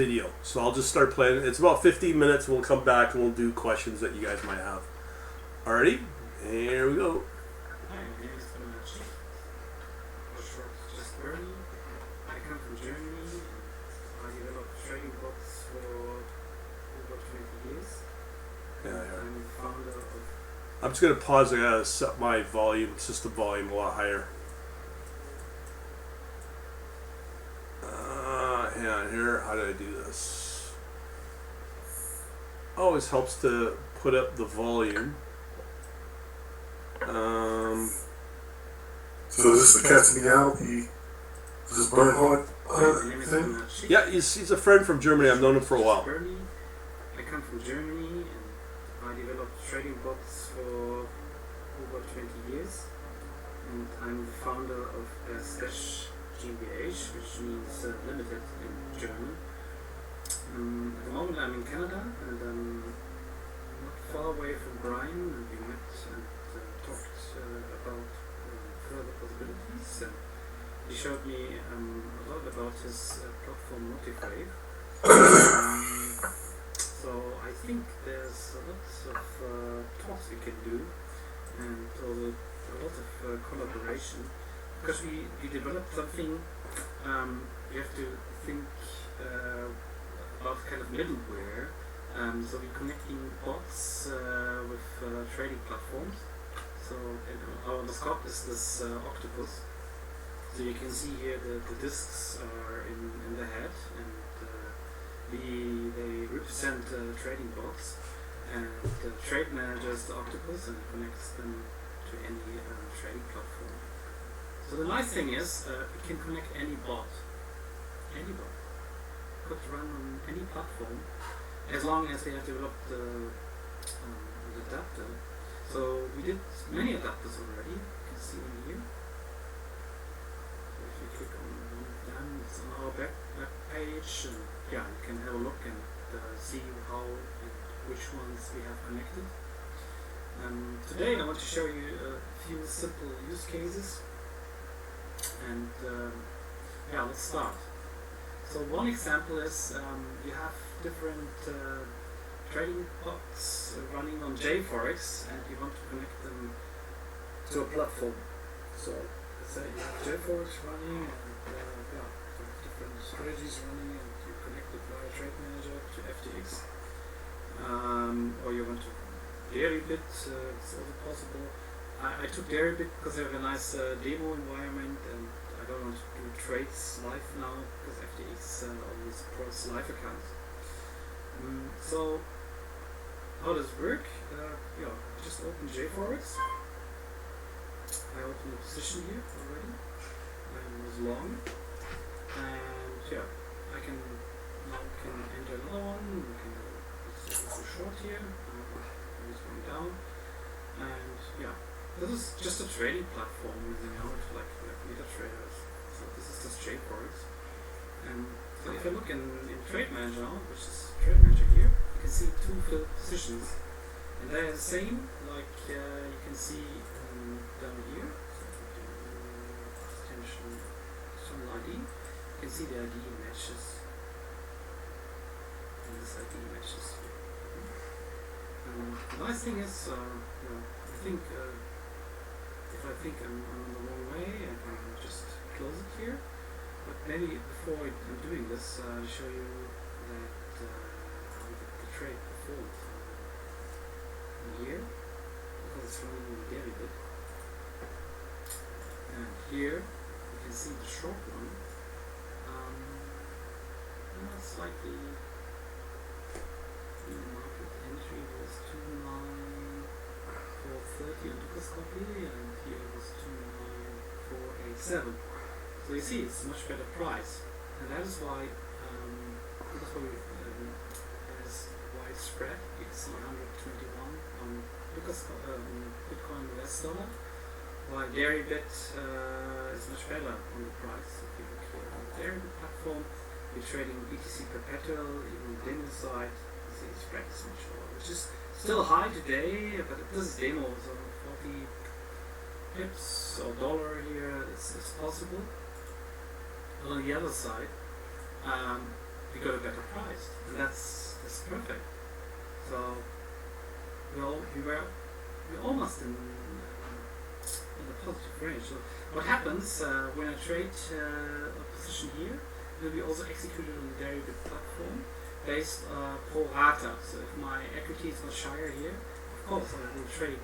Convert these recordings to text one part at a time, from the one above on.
video. So I'll just start playing. It's about 15 minutes. We'll come back and we'll do questions that you guys might have. Alrighty, here we go. Hi, my name is Bernhard Schicht, or short, just Bernie. I come from Germany. I developed trading bots for over 20 years. Yeah. I'm the founder of... I'm just going to pause. I got to set my volume, system volume a lot higher. Hang on here. How do I do this? Always helps to put up the volume. So this is the cat's meow. This is Bernhard My name is thing. Bernhard Schicht. Yeah, he's a friend from Germany. I've known him for a while. Bernie. I come from Germany and I developed trading bots for over 20 years. And I'm the founder of Slash GmbH, which means limited in German. At the moment I'm in Canada and I'm not far away from Brian, and we met and talked about further possibilities. And he showed me a lot about his platform Motivate. So I think there's a lot of talks we can do and also a lot of collaboration. Because we developed something, you have to think about kind of middleware. So we're connecting bots with trading platforms. So our mascot is this octopus. So you can see here the discs are in the head, and they represent trading bots. And TradeManager is the octopus, and it connects them to any trading platform. So the nice thing is, it can connect any bot. Any bot. Could run on any platform, as long as they have developed the adapter. So we did many adapters already. You can see them here. So if you click on one of them, it's on our web page. And yeah, you can have a look and see how and which ones we have connected. Today I want to show you a few simple use cases. And yeah, let's start. So one example is you have different trading bots running on JForex, and you want to connect them to a platform. So let's say you have JForex running, and yeah, different strategies running, and you connect it via TradeManager to FTX. Or you want to Deribit, it's also possible. I took Deribit because they have a nice demo environment, and I don't want to do trades live now because FTX always supports live accounts. So how does it work? Yeah, just open JForex. I opened the position here already. It was long, and yeah, I can now enter another one. We can go short here. Just going down, and yeah. This is just a trading platform using out like MetaTraders. So this is just JForex. And so if I look in TradeManager now, which is TradeManager here, you can see two filled positions. And they are the same, like you can see down here. So attention, some ID. You can see the ID matches. And this ID matches here. The nice thing is, I think if I think I'm on the wrong way, I can just close it here. But maybe before I'm doing this, I'll show you that how the trade performed here, because it's running in Deribit. And here you can see the short one. Slightly the market entry was 29430 on Lucas copy, and here was 29487. So you see, it's a much better price, and that is why there's widespread. You can see 121 on Lucas Bitcoin US dollar, while Deribit is much better on the price. If you look here on the Deribit platform, you're trading BTC perpetual, even demo side. The spread is much lower, which is still high today, but this is demo, so 40 pips or dollar here is possible. But on the other side, we got a better price, and that's perfect. So we're almost in the positive range. So what happens when I trade a position here? It will be also executed on the derivative platform based pro rata. So if my equity is much higher here, of course I will trade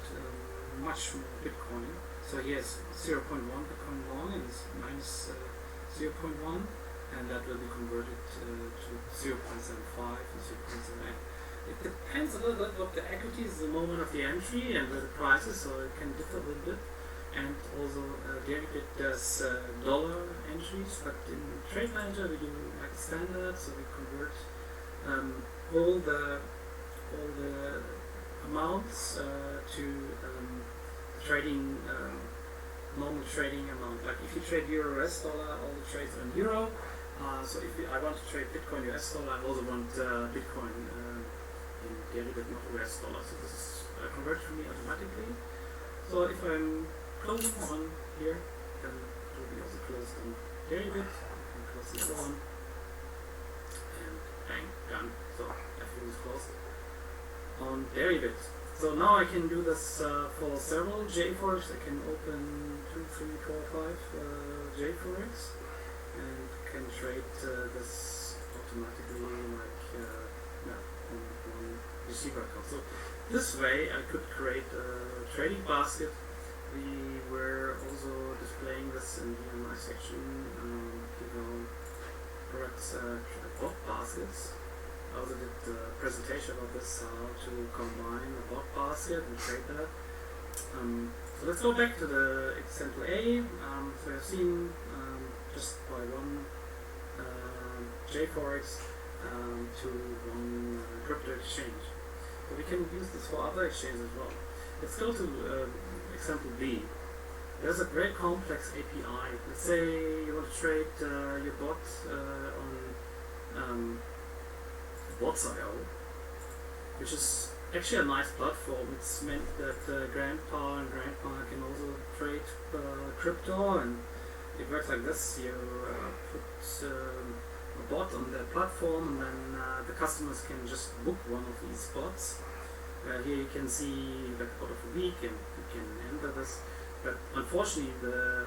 much more Bitcoin. So here's 0.1 Bitcoin long and it's minus 0.1, and that will be converted to 0.75 and 0.78. It depends a little bit what the equity is at the moment of the entry and where the price is, so it can differ a little bit. And also Deribit does dollar entries, but in TradeManager we do like standard, so we convert all the amounts to trading normal trading amount. Like if you trade euro US dollar, all the trades are in euro. So if I want to trade Bitcoin US dollar, I also want Bitcoin in Deribit, not US dollar. So this is converted for me automatically. So if I'm closing one here, then it will be also closed on Deribit. I can close the other one, and bang, done. So everything is closed on Deribit. So now I can do this for several JForex. I can open 2, 3, 4, 5 JForex and can trade this automatically like on one receiver account. So this way I could create a trading basket. We were also displaying this in the my section, products bot baskets. I also did a presentation about this, how to combine a bot basket and trade that. So let's go back to the example A. So I've seen just by one JForex to one crypto exchange. So we can use this for other exchanges as well. Let's go to example B. There's a very complex API. Let's say you want to trade your bot on bots.io, which is actually a nice platform. It's meant that grandpa and grandma can also trade crypto, and it works like this. You put a bot on their platform, and then the customers can just book one of these bots. Here you can see like bot of a week, and you can enter this. But unfortunately, the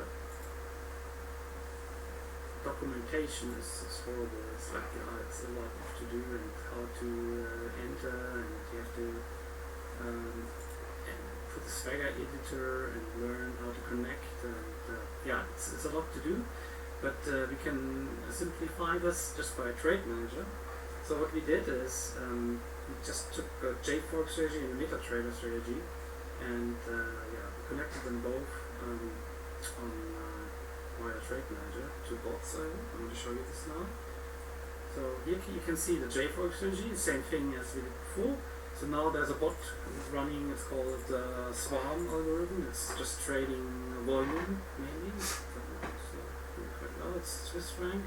documentation is horrible. It's like it's a lot to do and how to enter, and you have to and put the Swagger editor and learn how to connect. And yeah, it's a lot to do. But we can simplify this just by TradeManager. So what we did is we just took a JForex strategy and a MetaTrader strategy, and we connected them both on via TradeManager to bots. I'm going to show you this now. So here you can see the JForex strategy, same thing as we did before. So now there's a bot running. It's called Swarm algorithm. It's just trading volume mainly. It's Swiss franc,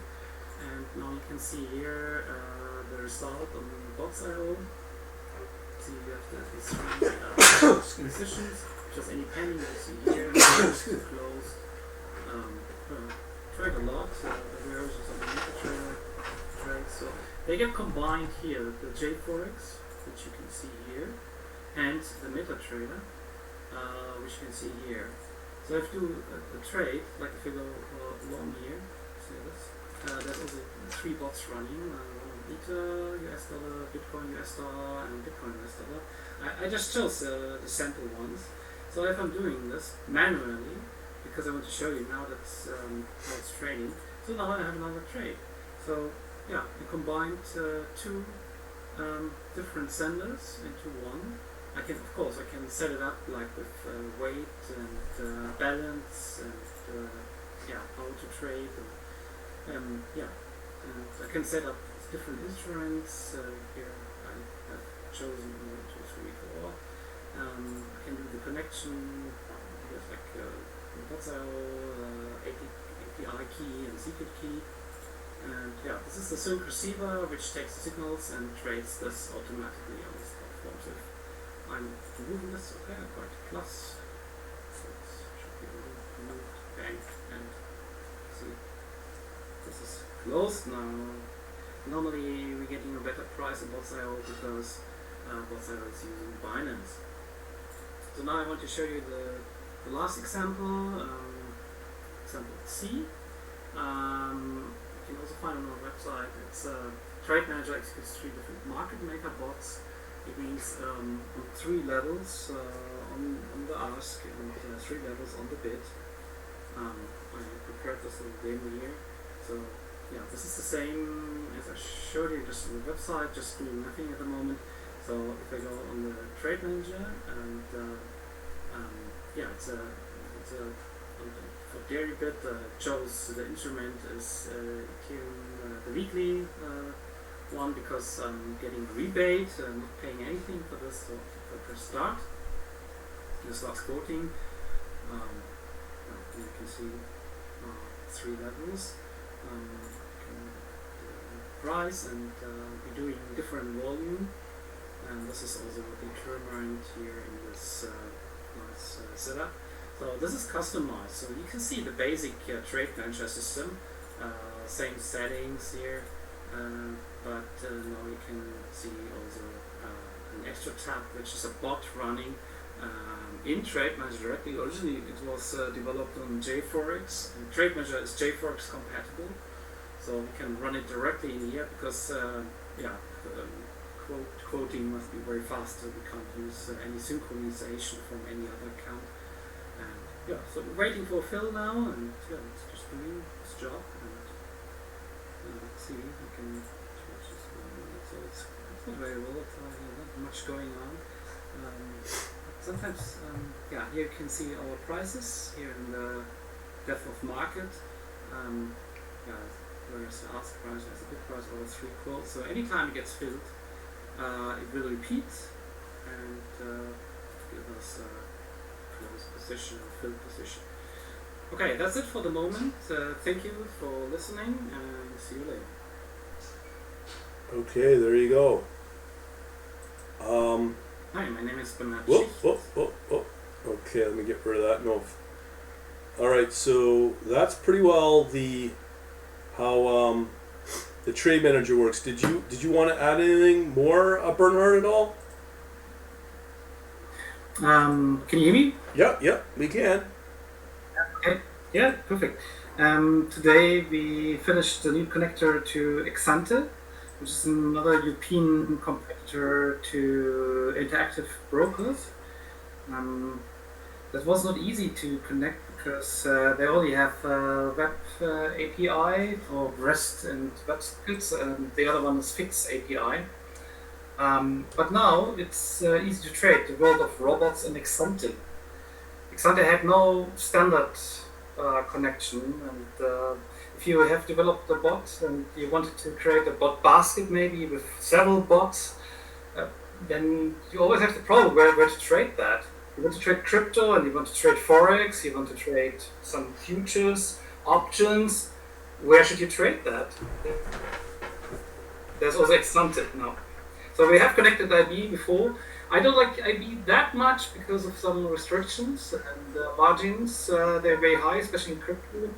and now you can see here the result on bots.io. See, you have these three positions, just any penny you see here, closed. Trade a lot, the versions of the MetaTrader trade. So they get combined here, the JForex, which you can see here, and the MetaTrader, which you can see here. So if you do a trade, like if you go long here, see this, there's also 3 bots running, Ether, US dollar, Bitcoin US dollar, and Bitcoin US dollar. I just chose the sample ones. So if I'm doing this manually, because I want to show you now that's how it's trading, so now I have another trade. So yeah, I combined 2 different senders into one. I can, of course, I can set it up like with weight and balance and how to trade and and I can set up different instruments. Here I have chosen 1, 2, 3, 4. I can do the connection. Here's like API key and secret key. And this is the sync receiver, which takes the signals and trades this automatically on this platform. So I'm removing this, okay, I've got plus, so it should be removed, bang, and see, this is closed now. normally we're getting a better price in bot.io because bot.io is using Binance. So now I want to show you the last example, example C. You can also find on our website. It's TradeManager executes 3 different market maker bots. It means on 3 levels on the ask and 3 levels on the bid. I prepared this little demo here. So yeah, this is the same as I showed you just on the website, just doing nothing at the moment. So if I go on the TradeManager and yeah, it's a for dairy bid chose the instrument is the weekly one because I'm getting a rebate, not paying anything for this. So if I press start, this last quoting, you can see 3 levels. Price and we're doing different volume, and this is also determined here in this nice setup. So this is customized, so you can see the basic TradeManager system, same settings here, but now you can see also an extra tab which is a bot running in TradeManager directly. Originally it was developed on JForex, and TradeManager is JForex compatible, so we can run it directly in here because quoting must be very fast, so we can't use any synchronization from any other account. And yeah, so we're waiting for Phil now, and yeah, it's just doing its job. And let's see, we can switch this one. So it's not very volatile here, not much going on. Sometimes, yeah, here you can see our prices here in the depth of market. Yeah, whereas the ask price has a bid price over 3 quotes. So anytime it gets filled, it will repeat and give us a close position or filled position. Okay, that's it for the moment. Thank you for listening and see you later. Okay, there you go. Hi, my name is Bernhard Whoop, Schicht. whoop, whoop, whoop. Okay, let me get rid of that. No. Alright, so that's pretty well how the TradeManager works. Did you want to add anything more, Bernhard, at all? Can you hear me? Yeah, we can. Okay. Yeah, perfect. Today we finished the new connector to Exante, which is another European competitor to interactive brokers. That was not easy to connect because they only have web API for REST and WebSockets, and the other one is Fix API. But now it's easy to trade the world of robots and Exante. Exante had no standard connection, and if you have developed a bot and you wanted to create a bot basket maybe with several bots, then you always have the problem where to trade that. You want to trade crypto and you want to trade Forex, you want to trade some futures, options. Where should you trade that? There's also Exante now. So we have connected IB before. I don't like IB that much because of some restrictions and margins. They're very high, especially in crypto.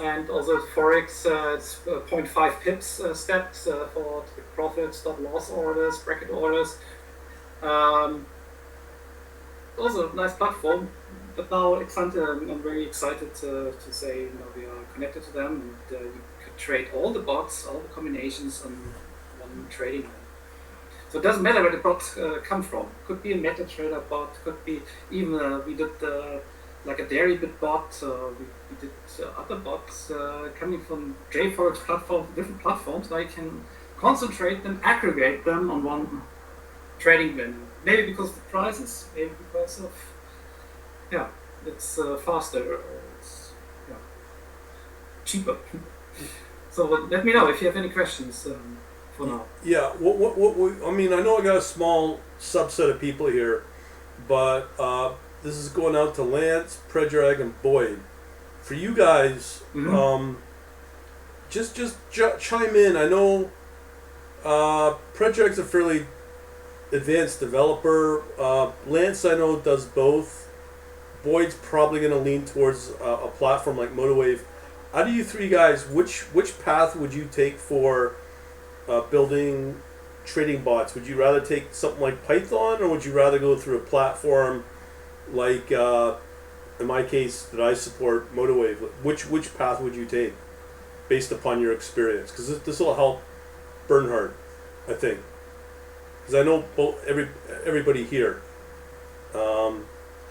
And also Forex, it's 0.5 pips steps for profit, stop loss orders, bracket orders. Also a nice platform, but now Exante, I'm very excited to say we are connected to them, and you could trade all the bots, all the combinations on one trading line. So it doesn't matter where the bots come from. Could be a MetaTrader bot, could be even we did like a dairy bit bot. We did other bots coming from JForex platform, different platforms. Now you can concentrate them, aggregate them on one trading venue. Maybe because of the prices, maybe because of it's faster, or it's cheaper. So let me know if you have any questions for now. Yeah, I mean, I know I got a small subset of people here, but this is going out to Lance, Predrag, and Boyd. For you guys, just chime in. I know Predrag's a fairly advanced developer. Lance, I know, does both. Boyd's probably going to lean towards a platform like MotoWave. Out of you three guys, which path would you take for building trading bots, would you rather take something like Python, or would you rather go through a platform like, in my case, that I support, Motorwave? Which path would you take, based upon your experience? Because this will help Bernhard, I think, because I know everybody here.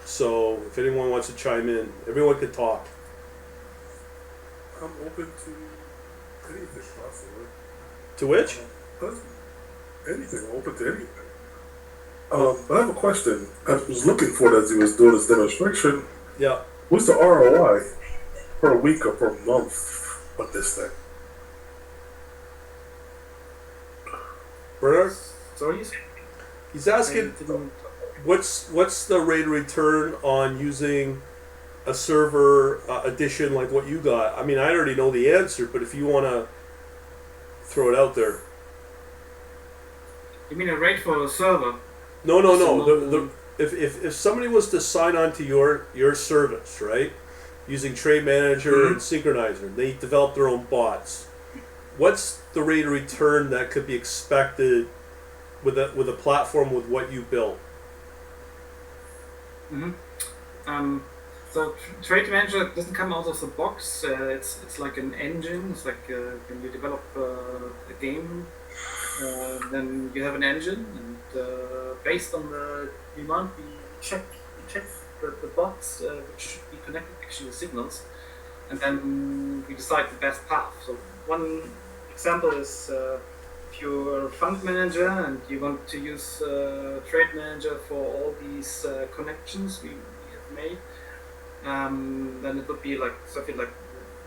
So if anyone wants to chime in, everyone could talk. I'm open to anything possible. To which? Anything. I'm open to anything. I have a question. I was looking for it as he was doing his demonstration. Yeah. What's the ROI per week or per month on this thing? Bernhard? Sorry? He's asking what's the rate of return on using a server edition like what you got? I mean, I already know the answer, but if you want to throw it out there. You mean a rate for a server? No. If somebody was to sign on to your service, right, using TradeManager and Synchronizer, they develop their own bots. What's the rate of return that could be expected with a platform with what you built? So TradeManager doesn't come out of the box. It's like an engine. It's like when you develop a game, then you have an engine, and based on the demand, we check the bots which should be connected actually to signals, and then we decide the best path. So one example is if you're a fund manager and you want to use TradeManager for all these connections we have made. Then it would be like something like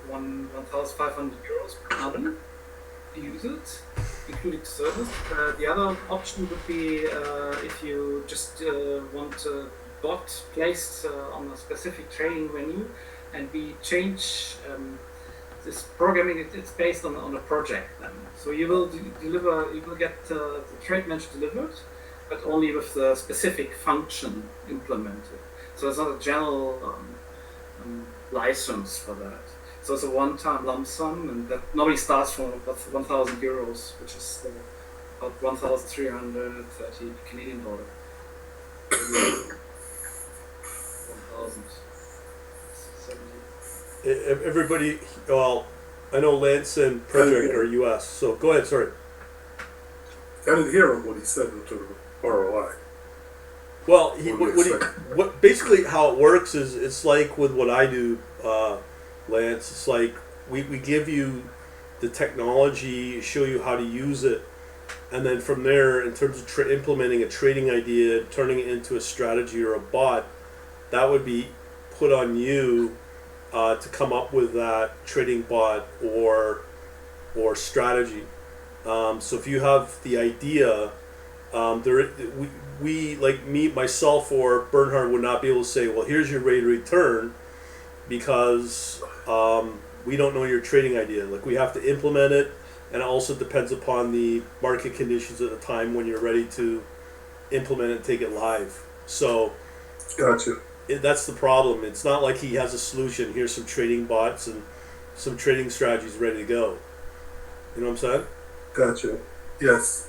1,500 euros per annum to use it, including service. The other option would be if you just want a bot placed on a specific trading venue, and we change this programming. It's based on a project. Then, so you will get the TradeManager delivered, but only with the specific function implemented. So it's not a general license for that. So it's a one-time lump sum, and that normally starts from about 1,000 euros, which is about 1,330 Canadian dollar. 1,070. Everybody, well, I know Lance and Project are US, so go ahead, sorry. I didn't hear him when he said in terms of ROI. Well, what basically how it works is it's like with what I do, Lance. It's like we give you the technology, show you how to use it, and then from there, in terms of implementing a trading idea, turning it into a strategy or a bot, that would be put on you to come up with that trading bot or strategy. So if you have the idea, we like myself or Bernhard would not be able to say, well, here's your rate of return, because we don't know your trading idea. Like, we have to implement it, and it also depends upon the market conditions at the time when you're ready to implement it and take it live. So gotcha. That's the problem. It's not like he has a solution. Here's some trading bots and some trading strategies ready to go. You know what I'm saying? Gotcha. Yes.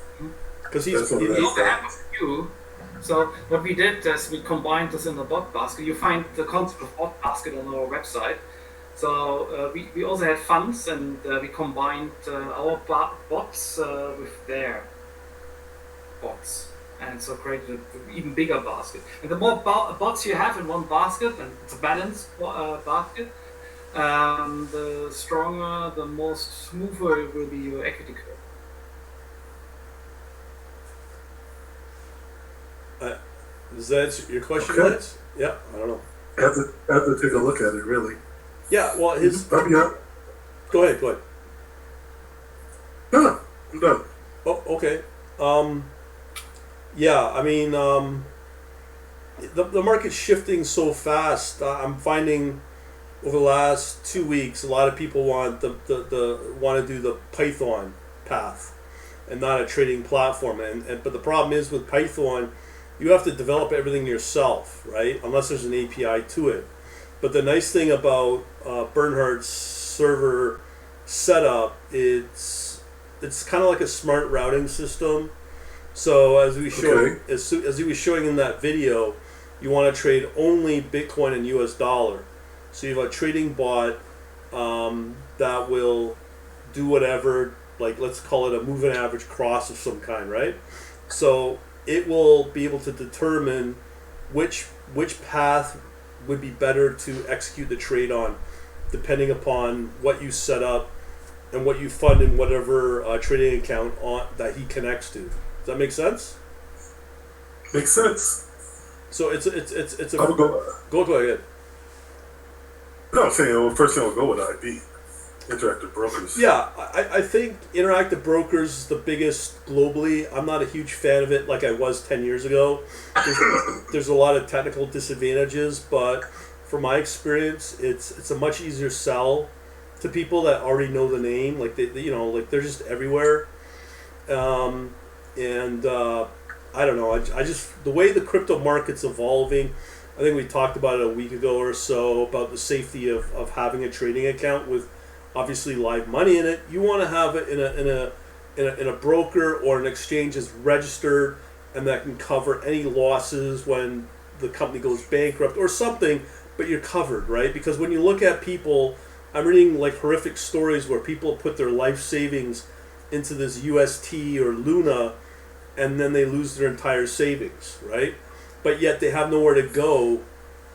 Because we also have a few. So what we did is we combined this in the bot basket. You find the concept of bot basket on our website. So we also had funds, and we combined our bots with their bots, and so created an even bigger basket. And the more bots you have in one basket, and it's a balanced basket, the stronger, the more smoother will be your equity curve. Does that answer your question, okay. Lance? Yeah, I don't know. I have to take a look at it, really. Yeah, well, his... Yeah. Go ahead. No, I'm done. Oh, okay. Yeah, I mean, the market's shifting so fast. I'm finding over the last 2 weeks, a lot of people want want to do the Python path and not a trading platform. But the problem is with Python, you have to develop everything yourself, right? Unless there's an API to it. But the nice thing about Bernhard's server setup, it's it's kind of like a smart routing system. So as we showed, Okay. as he was showing in that video, you want to trade only Bitcoin and US dollar. So you have a trading bot that will do whatever, like let's call it a moving average cross of some kind, right? So it will be able to determine which path would be better to execute the trade on, depending upon what you set up and what you fund in whatever trading account that he connects to. Does that make sense? Makes sense. So it's a I would go ahead. No, I'm saying the first thing I'll go with IB, Interactive Brokers. Yeah, I think Interactive Brokers is the biggest globally. I'm not a huge fan of it like I was 10 years ago. There's a lot of technical disadvantages, but from my experience, it's a much easier sell to people that already know the name. Like like they're just everywhere. I don't know. I just the way the crypto market's evolving. I think we talked about it a week ago or so about the safety of having a trading account with obviously live money in it. You want to have it in a broker or an exchange that's registered and that can cover any losses when the company goes bankrupt or something, but you're covered, right? Because when you look at people, I'm reading like horrific stories where people put their life savings into this UST or Luna and then they lose their entire savings, right? But yet they have nowhere to go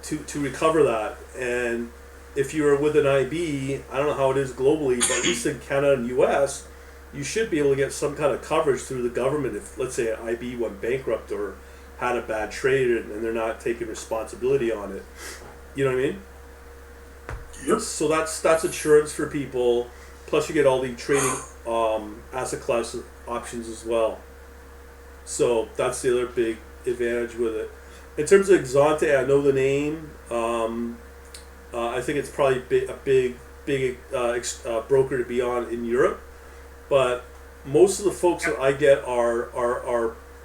to recover that. And if you're with an IB, I don't know how it is globally, but at least in Canada and US, you should be able to get some kind of coverage through the government if, let's say, an IB went bankrupt or had a bad trade and they're not taking responsibility on it. You know what I mean? Yep. So that's insurance for people. Plus, you get all the trading asset class options as well. So that's the other big advantage with it. In terms of Exante, I know the name. I think it's probably a big broker to be on in Europe, but most of the folks that I get are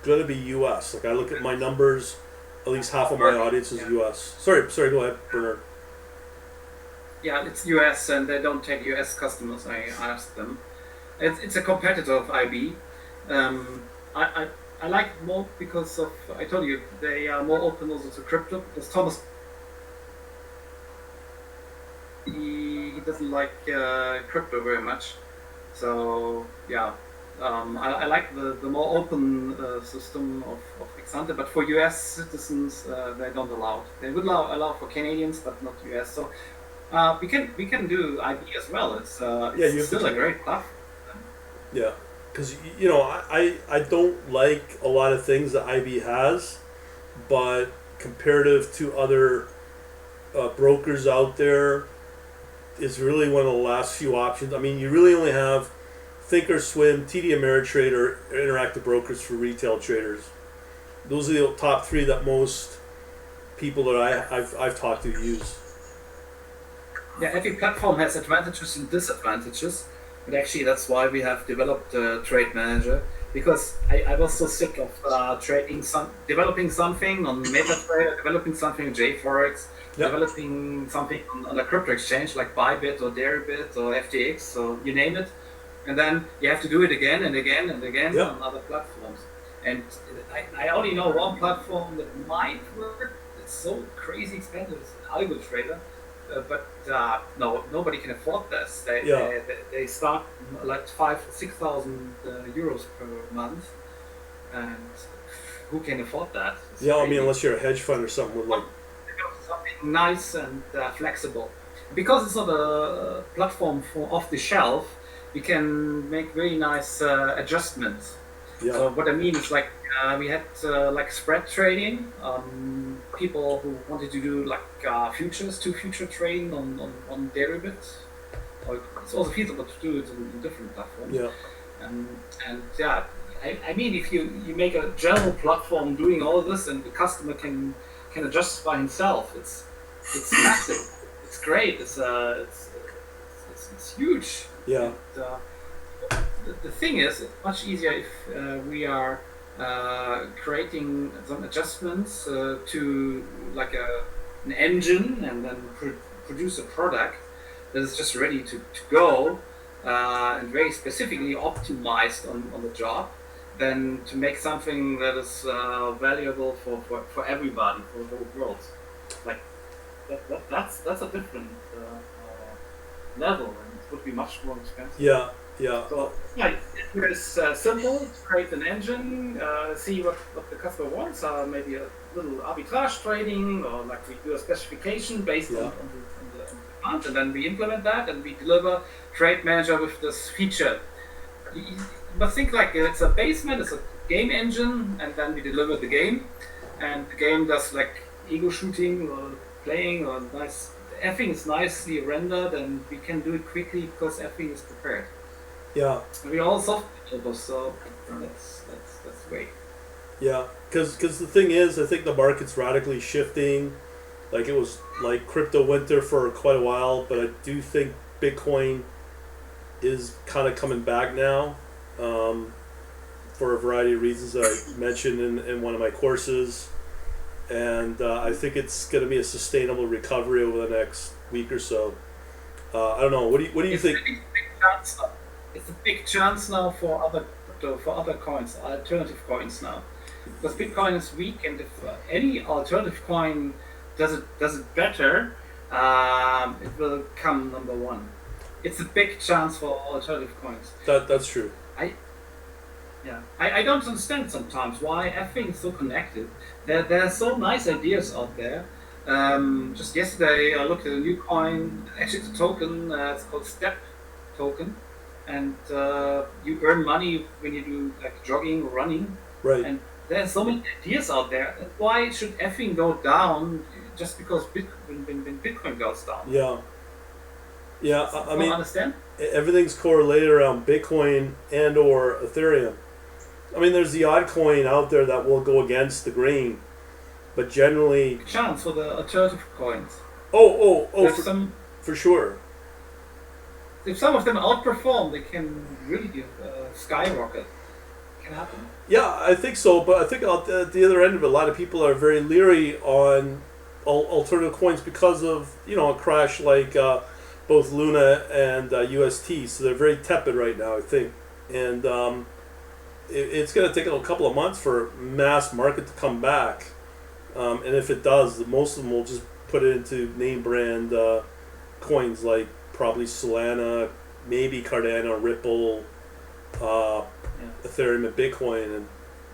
going to be U.S. Like I look at my numbers, at least half of my audience is U.S. Sorry, go ahead, Bernhard. Yeah, it's US and they don't take US customers. I asked them. It's a competitor of IB. I like more because of, I told you, they are more open also to crypto. Because Thomas, he doesn't like crypto very much. So, yeah, I like the more open system of Exante. But for US citizens, they don't allow. They would allow for Canadians, but not US. So we can do IB as well. It's still a great platform. Yeah. Because, I don't like a lot of things that IB has, but comparative to other brokers out there, it's really one of the last few options. I mean, you really only have Thinkorswim, TD Ameritrade, or Interactive Brokers for retail traders. Those are the top three that most people that I've talked to use. Yeah, every platform has advantages and disadvantages. But actually, that's why we have developed TradeManager, because I was so sick of developing something on MetaTrader, developing something on JForex, developing something on a crypto exchange like Bybit or Deribit or FTX or you name it, and then you have to do it again and again and again on other platforms. And I only know one platform that might work. It's so crazy expensive. It's an AlgoTrader. But no, nobody can afford this. They start like 5,000 or 6,000 euros per month, and who can afford that? It's crazy. I mean, crazy. unless you're a hedge fund or something with like something nice and flexible. Because it's not a platform for off the shelf, we can make very nice adjustments. Yeah. So what I mean is like we had like spread trading, people who wanted to do like futures to future trading on derivatives. It's also feasible to do it in different platforms. Yeah. And yeah, I mean if you make a general platform doing all of this and the customer can adjust by himself, it's massive. It's great. It's huge. Yeah. And, the thing is, it's much easier if we are creating some adjustments to like an engine and then produce a product that is just ready to go. and very specifically optimized on the job than to make something that is valuable for everybody, for the whole world. Like that's a different level, and it would be much more expensive. Yeah, yeah. So yeah, it's simple. Create an engine, see what the customer wants. Maybe a little arbitrage trading, or like we do a specification based on the demand, and then we implement that, and we deliver TradeManager with this feature. But think like it's a basement, it's a game engine, and then we deliver the game, and the game does like ego shooting or playing or nice. Everything is nicely rendered, and we can do it quickly because everything is prepared. Yeah. And we all software developers, so that's great. Yeah, because the thing is, I think the market's radically shifting. Like it was like crypto winter for quite a while, but I do think Bitcoin is kind of coming back now, for a variety of reasons that I mentioned in one of my courses. And I think it's going to be a sustainable recovery over the next week or so. I don't know. What do you think? It's a big chance now for other coins, alternative coins now, because Bitcoin is weak, and if any alternative coin does it better, it will come number one. It's a big chance for alternative coins. That's true. I don't understand sometimes why everything is so connected. There are so nice ideas out there. Just yesterday I looked at a new coin, actually it's a token, it's called Step token, and you earn money when you do like jogging or running. Right. And there are so many ideas out there. Why should everything go down just because when Bitcoin goes down? Yeah. Yeah, I mean, understand? Everything's correlated around Bitcoin and or Ethereum. I mean, there's the odd coin out there that will go against the grain, but generally... Chance for the alternative coins. For sure. If some of them outperform, they can really skyrocket. Can happen. Yeah, I think so, but I think at the other end of it, a lot of people are very leery on alternative coins because of, a crash like both Luna and UST, so they're very tepid right now, I think. And it's going to take a couple of months for mass market to come back. And if it does, most of them will just put it into name brand coins like probably Solana, maybe Cardano, Ripple, Ethereum, and Bitcoin, and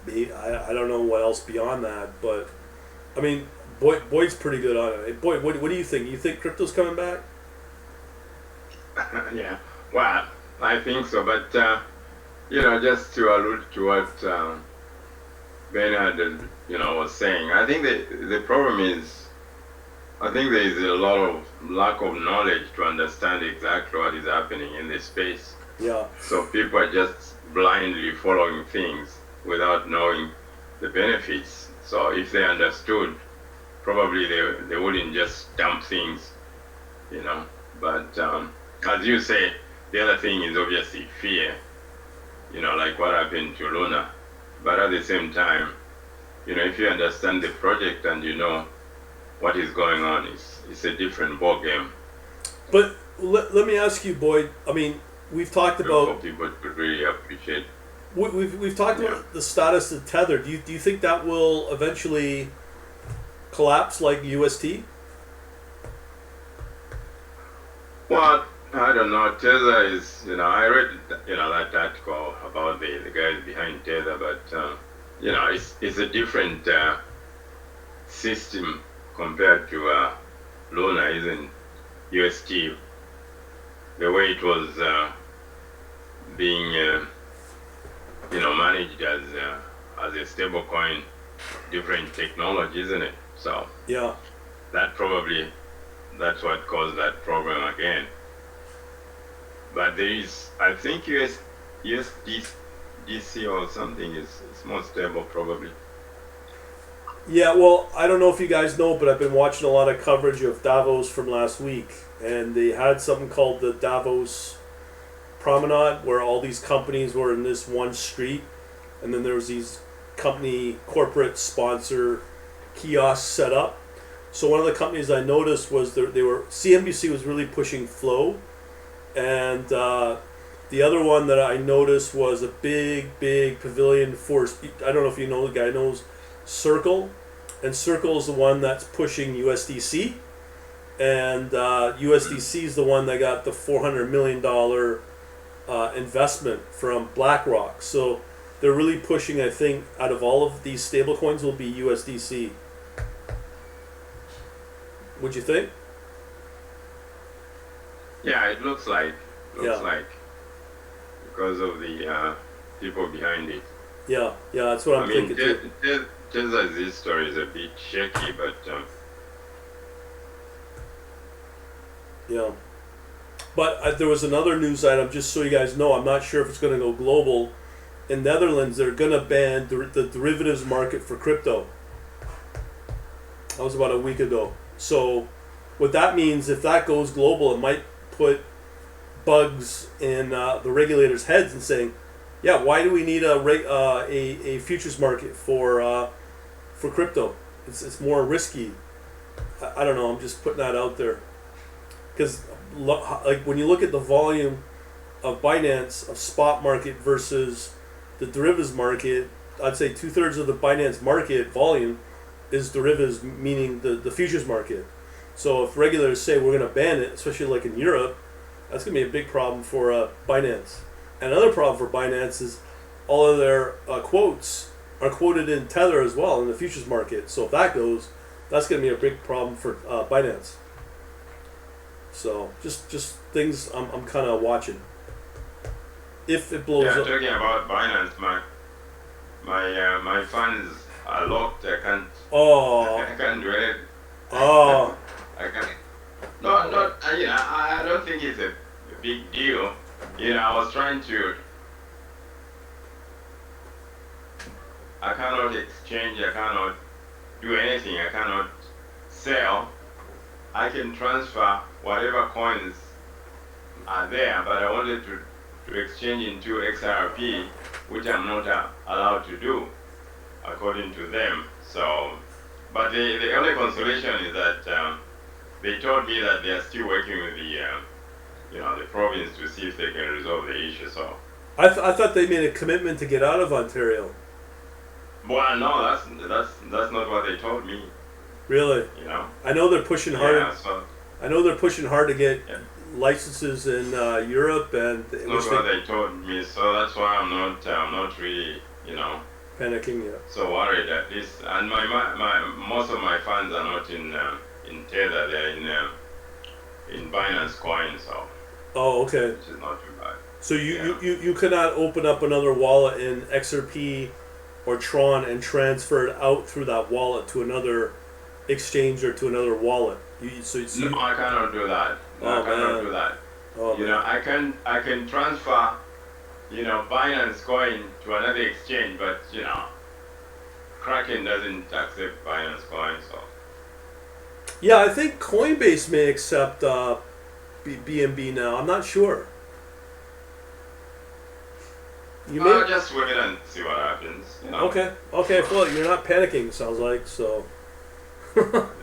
maybe, I don't know what else beyond that. But I mean, Boyd's pretty good on it. Boyd, what do you think? You think crypto's coming back? Yeah, well, I think so, but just to allude to what Bernhard, was saying, I think the problem is, I think there is a lot of lack of knowledge to understand exactly what is happening in this space. Yeah. So people are just blindly following things without knowing the benefits. So if they understood, probably they wouldn't just dump things, But as you say, the other thing is obviously fear, like what happened to Luna. But at the same time, if you understand the project and you know what is going on, it's a different ball game. But let me ask you, Boyd. I mean, we've talked about people to really appreciate. We've talked about the status of Tether. Do you think that will eventually collapse like UST? Well, I don't know. Tether is, I read, that article about the guys behind Tether, but, it's a different system compared to Luna, isn't UST. The way it was being, managed as a stable coin, different technology, isn't it? So yeah, that's what caused that problem again. But there is, I think USDC or something is more stable probably. Yeah, well, I don't know if you guys know, but I've been watching a lot of coverage of Davos from last week, and they had something called the Davos Promenade, where all these companies were in this one street, and then there was these corporate sponsor kiosks set up. So one of the companies I noticed was CNBC was really pushing flow, and The other one that I noticed was a big pavilion for, I don't know if you know, the guy knows Circle, and Circle is the one that's pushing USDC, and USDC is the one that got the $400 million investment from BlackRock. So they're really pushing, I think, out of all of these stablecoins will be USDC. Would you think? Yeah, it looks like. Yeah. Because of the people behind it. Yeah, that's what I'm thinking too. Tesla's story is a bit shaky, but yeah. But there was another news item, just so you guys know, I'm not sure if it's going to go global. In Netherlands, they're going to ban the derivatives market for crypto. That was about a week ago. So what that means, if that goes global, it might put bugs in the regulators' heads and saying, yeah, why do we need a futures market for crypto? It's more risky. I don't know. I'm just putting that out there because like when you look at the volume of Binance of spot market versus the derivatives market, I'd say 2/3 of the Binance market volume is derivatives, meaning the futures market. So if regulators say we're going to ban it, especially like in Europe, that's going to be a big problem for Binance. And another problem for Binance is all of their quotes are quoted in Tether as well in the futures market. So if that goes, that's going to be a big problem for Binance. So just things I'm kind of watching. If it blows up. Talking about Binance, my funds are locked. I can't do it. Oh. I can't. No, not. I don't think it's a big deal. I was trying to. I cannot exchange. I cannot do anything. I cannot sell. I can transfer whatever coins are there, but I wanted to exchange into XRP, which I'm not allowed to do, according to them. So, but the only consolation is that they told me that they are still working with the province to see if they can resolve the issue. So, I thought they made a commitment to get out of Ontario. Well, no, that's not what they told me. Really? I know they're pushing hard. Yeah, so I know they're pushing hard to get licenses in Europe, and that's not what they told me. So that's why I'm not really panicking yet. So worried at least. And my most of my funds are not in Tether. They're in Binance Coin. So. Oh, okay. Which is not too bad. So you cannot open up another wallet in XRP or Tron and transfer it out through that wallet to another exchange or to another wallet. No, I cannot do that. No, I cannot do that. Oh, I can transfer, Binance Coin to another exchange, but Kraken doesn't accept Binance Coin, so. Yeah, I think Coinbase may accept BNB now. I'm not sure. I'll just wait and see what happens. Okay. Well, you're not panicking. Sounds like so.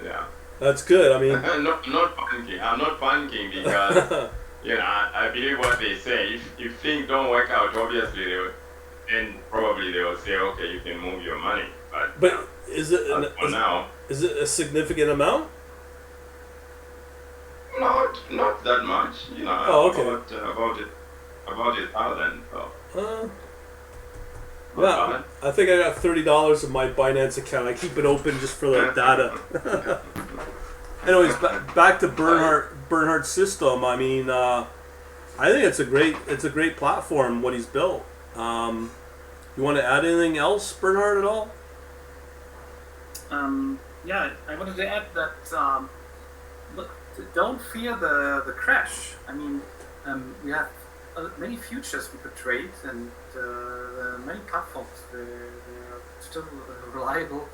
Yeah. That's good. I mean, not panicking. I'm not panicking because I believe what they say. If things don't work out, obviously probably they will say, okay, you can move your money. But is it is it a significant amount? Not that much. Oh, okay. About 1,000. So. Yeah, I think I got $30 in my Binance account. I keep it open just for the data. Anyways, back to Bernhard's system. I mean, I think it's a great platform what he's built. You want to add anything else, Bernhard, at all? Yeah, I wanted to add that don't fear the crash. I mean, we have many futures we could trade, and many platforms they're still reliable.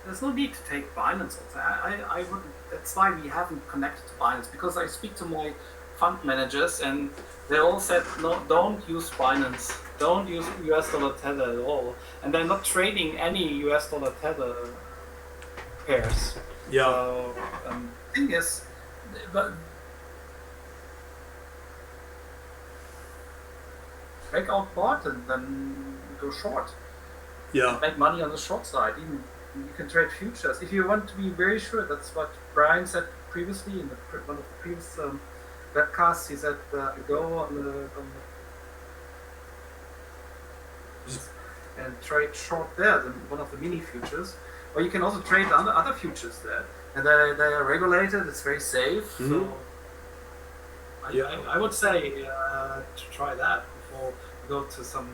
There's no need to take Binance. I wouldn't. That's why we haven't connected to Binance, because I speak to my fund managers and they all said no, don't use Binance, don't use US dollar Tether at all, and they're not trading any US dollar Tether pairs. Yeah. So thing is, but breakout bot and then go short. Yeah. Make money on the short side. Even you can trade futures if you want to be very sure. That's what Brian said previously in one of the previous webcasts. He said go on the and trade short there, one of the mini futures. Or you can also trade other futures there, and they are regulated. It's very safe. Mm-hmm. So I would say to try that before you go to some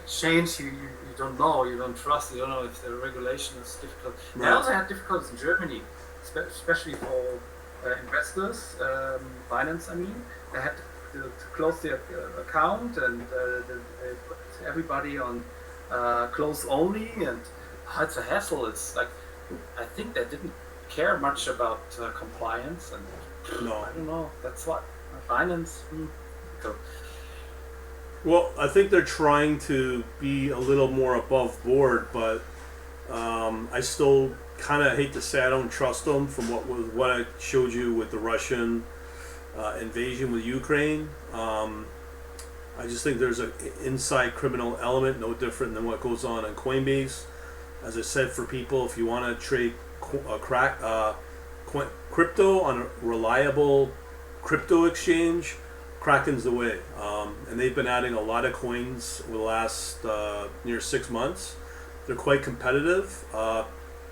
exchange you don't know, you don't trust, you don't know if the regulation is difficult. Right. They also had difficulties in Germany, especially for investors, finance. I mean, they had to close their account, and they put everybody on close only, and it's a hassle. It's like I think they didn't care much about compliance, and No. I don't know. That's what finance. So. Well, I think they're trying to be a little more above board, but I still kind of hate to say I don't trust them from what I showed you with the Russian invasion with Ukraine. I just think there's an inside criminal element, no different than what goes on Coinbase. As I said, for people, if you want to trade crypto on a reliable crypto exchange, Kraken's the way. And they've been adding a lot of coins over the last near 6 months. They're quite competitive.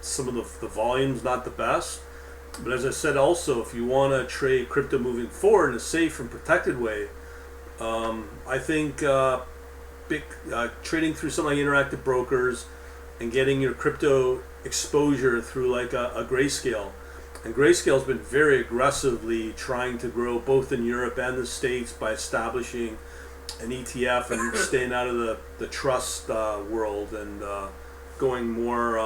Some of the volume's not the best. But as I said also, if you want to trade crypto moving forward in a safe and protected way, I think trading through something like Interactive Brokers and getting your crypto exposure through like a Grayscale. And Grayscale's been very aggressively trying to grow both in Europe and the States by establishing an ETF and staying out of the trust world and going more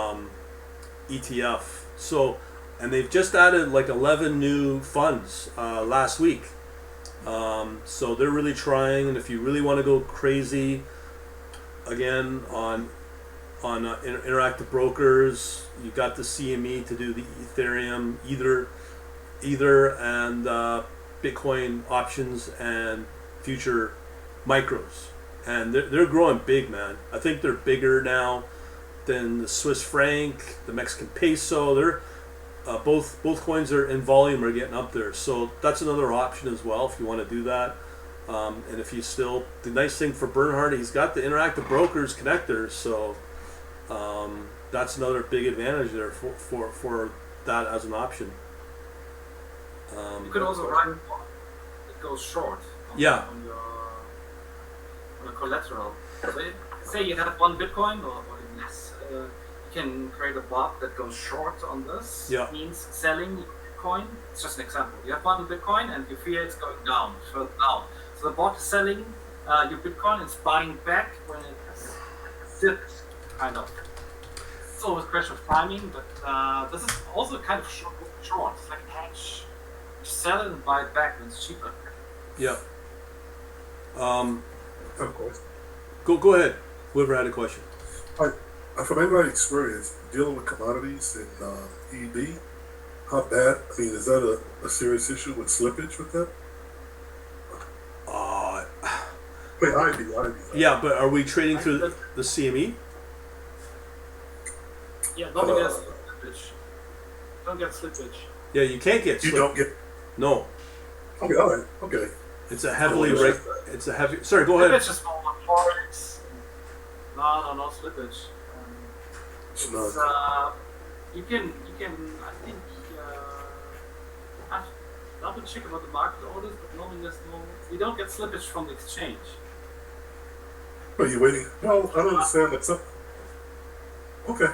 ETF. So, and they've just added like 11 new funds last week. So they're really trying, and if you really want to go crazy again on Interactive Brokers, you got the CME to do the Ethereum, Ether and Bitcoin options and future micros, and they're growing big, man. I think they're bigger now than the Swiss franc, the Mexican peso. They're both coins are in volume are getting up there, so that's another option as well if you want to do that. And if you still, the nice thing for Bernhard, he's got the Interactive Brokers connectors, so that's another big advantage there for that as an option. You could also write it goes short on, yeah. on a collateral. So say you have one Bitcoin or even less, you can create a bot that goes short on this. Yeah. Means selling Bitcoin. It's just an example. You have one Bitcoin and you fear it's going down, further down. So the bot is selling your Bitcoin, it's buying back when it dipped, kind of. It's always a question of timing, but this is also kind of short. It's like a hedge. You sell it and buy it back when it's cheaper. Yeah. Of course. Go ahead. Whoever had a question. From everybody's experience dealing with commodities in ED, how bad? I mean, is that a serious issue with slippage with that? Wait, IB. Yeah, but are we trading through the CME? Yeah, don't get slippage. Don't get slippage. Yeah, you can't get You don't get. No. Okay, all right, okay. It's a heavily it's a heavy. Sorry, go ahead. Slippage is more on forex. No slippage. It's It's, you can. I think. Have double check about the market orders, but normally there's no. We don't get slippage from the exchange. Are you waiting? Well, I don't understand that. Okay.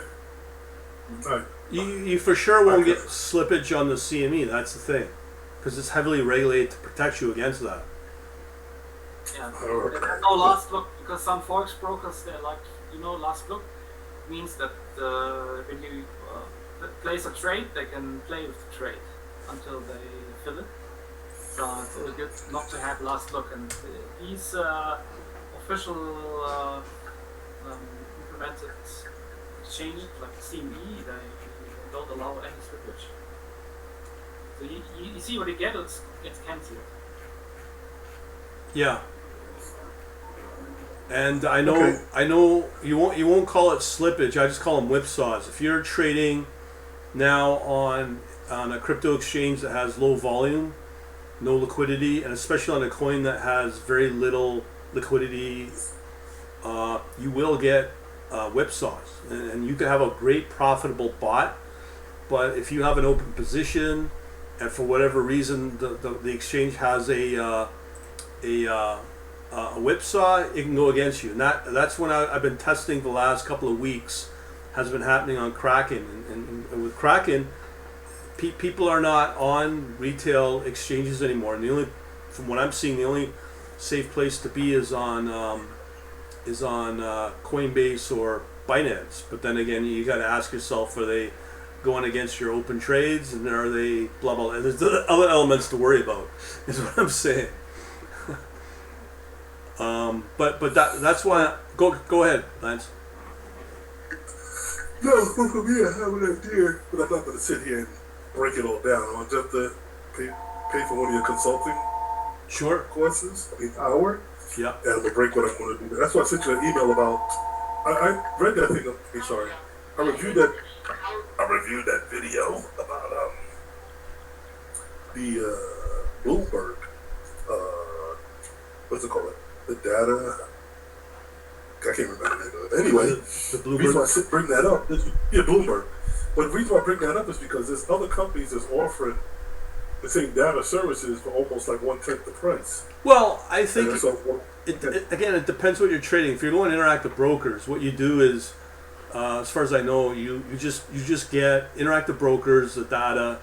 All right. You for sure won't get slippage on the CME. That's the thing, because it's heavily regulated to protect you against that. Yeah. There's no last look because some forex brokers they're like last look means that when you place a trade they can play with the trade until they fill it. So it's really good not to have last look, and these official implemented exchanges like CME they don't allow any slippage. So you see what you get, it gets cancelled. Yeah. And I know, Okay. you won't call it slippage. I just call them whipsaws. If you're trading now on a crypto exchange that has low volume, no liquidity, and especially on a coin that has very little liquidity, you will get whipsaws, and you could have a great profitable bot. But if you have an open position, and for whatever reason the exchange has a whipsaw, it can go against you. And that's when I've been testing the last couple of weeks, has been happening on Kraken. And with Kraken, people are not on retail exchanges anymore. And from what I'm seeing, the only safe place to be is on Coinbase or Binance. But then again, you got to ask yourself, are they going against your open trades, and are they blah blah? And there's other elements to worry about, is what I'm saying. But that's why. Go ahead, Lance. No, for me, I have an idea, but I'm not going to sit here and break it all down. I'll just pay for one of your consulting Sure. courses, hour, Yeah. and we'll break what I'm going to do. That's why I sent you an email about. I read that thing. Sorry, I reviewed that video about the Bloomberg. What's it called? The data. I can't remember the name of it. Anyway, The the reason Bloomberg. why I bring that up is Bloomberg. But the reason why I bring that up is because there's other companies that's offering the same data services for almost like 1/10 the price. Well, I think And so, again, it depends what you're trading. If you're going interactive brokers, what you do is, as far as I know, you just get interactive brokers, the data.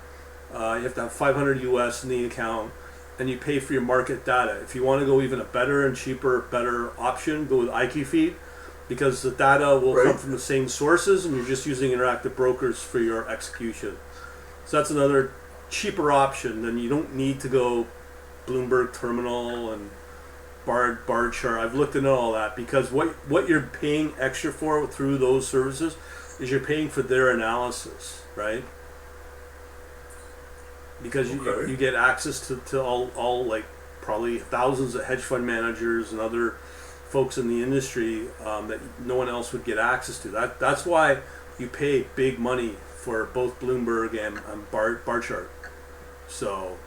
You have to have 500 US in the account, and you pay for your market data. If you want to go even a better and better option, go with IQ Feed, because the data will come from the same sources, and you're just using interactive brokers for your execution. So that's another cheaper option. Then you don't need to go Bloomberg Terminal and bar chart. I've looked into all that, because what you're paying extra for through those services is you're paying for their analysis, right? Because you get access to all like probably thousands of hedge fund managers and other folks in the industry that no one else would get access to. That's why you pay big money for both Bloomberg and bar chart. So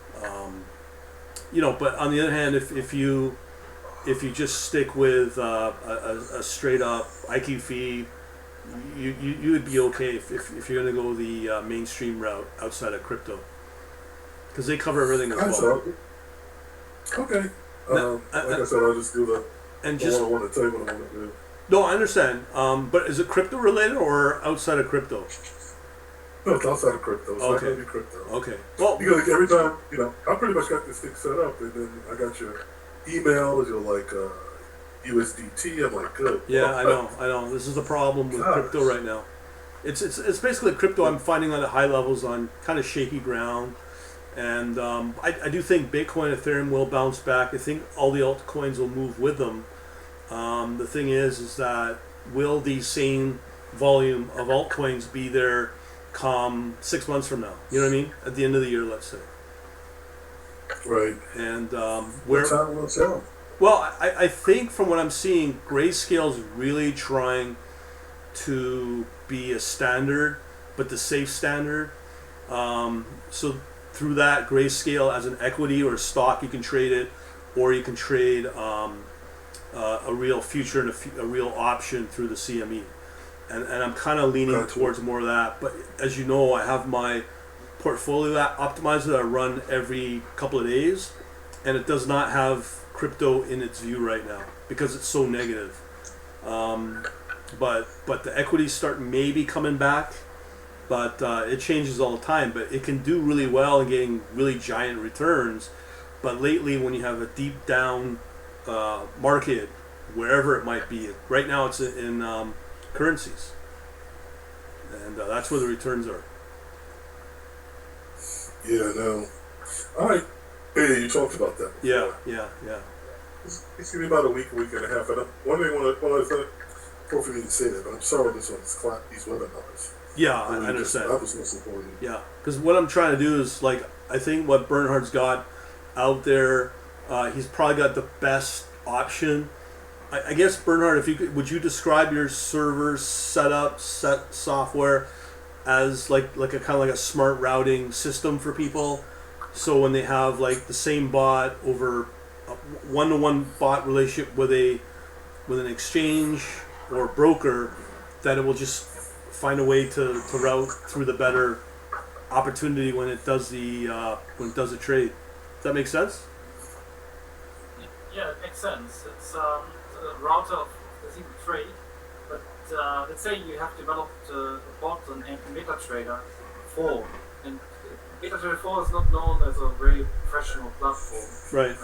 but on the other hand, if you just stick with a straight up IQ feed, you would be okay if you're going to go the mainstream route outside of crypto, because they cover everything as well. Okay. No, like I said, I'll just do the and I want to tell you what I want to do. No, I understand. But is it crypto related or outside of crypto? No, it's outside of crypto. It's not going to be crypto. Okay. Well, because every time, I pretty much got this thing set up, and then I got your emails, you're like USDT. I'm like, good. Yeah, I know. This is the problem with crypto right now. It's basically crypto. I'm finding on at high levels on kind of shaky ground, and I do think Bitcoin, Ethereum will bounce back. I think all the altcoins will move with them. The thing is that will the same volume of altcoins be there come 6 months from now? You know what I mean? At the end of the year, let's say. Right. And where time will tell. Well, I think from what I'm seeing, Grayscale's really trying to be a standard, but the safe standard. So through that, Grayscale as an equity or a stock, you can trade it, or you can trade a real future and a real option through the CME. And I'm kind of leaning towards more of that. But as you know, I have my portfolio optimizer that I run every couple of days, and it does not have crypto in its view right now because it's so negative. But the equities start maybe coming back, but it changes all the time. But it can do really well in getting really giant returns. But lately, when you have a deep down market, wherever it might be, right now it's in currencies, and that's where the returns are. Yeah, no. All right. Hey, you talked about that before. Yeah. It's gonna be about a week and a half. And one thing, one other thing, before for me to say that, but I'm sorry this one's these webinars. Yeah, I understand. That was most important. Yeah, because what I'm trying to do is, like, I think what Bernhard's got out there, He's probably got the best option. I guess, Bernhard, if you could, would you describe your server setup software as like a kind of like a smart routing system for people? So when they have like the same bot over a one-to-one bot relationship with an exchange or broker, that it will just find a way to route through the better opportunity when it does the trade. Does that make sense? Yeah, it makes sense. It's a router of the single trade, but let's say you have developed a bot on MetaTrader 4, and MetaTrader 4 is not known as a very professional platform. Right.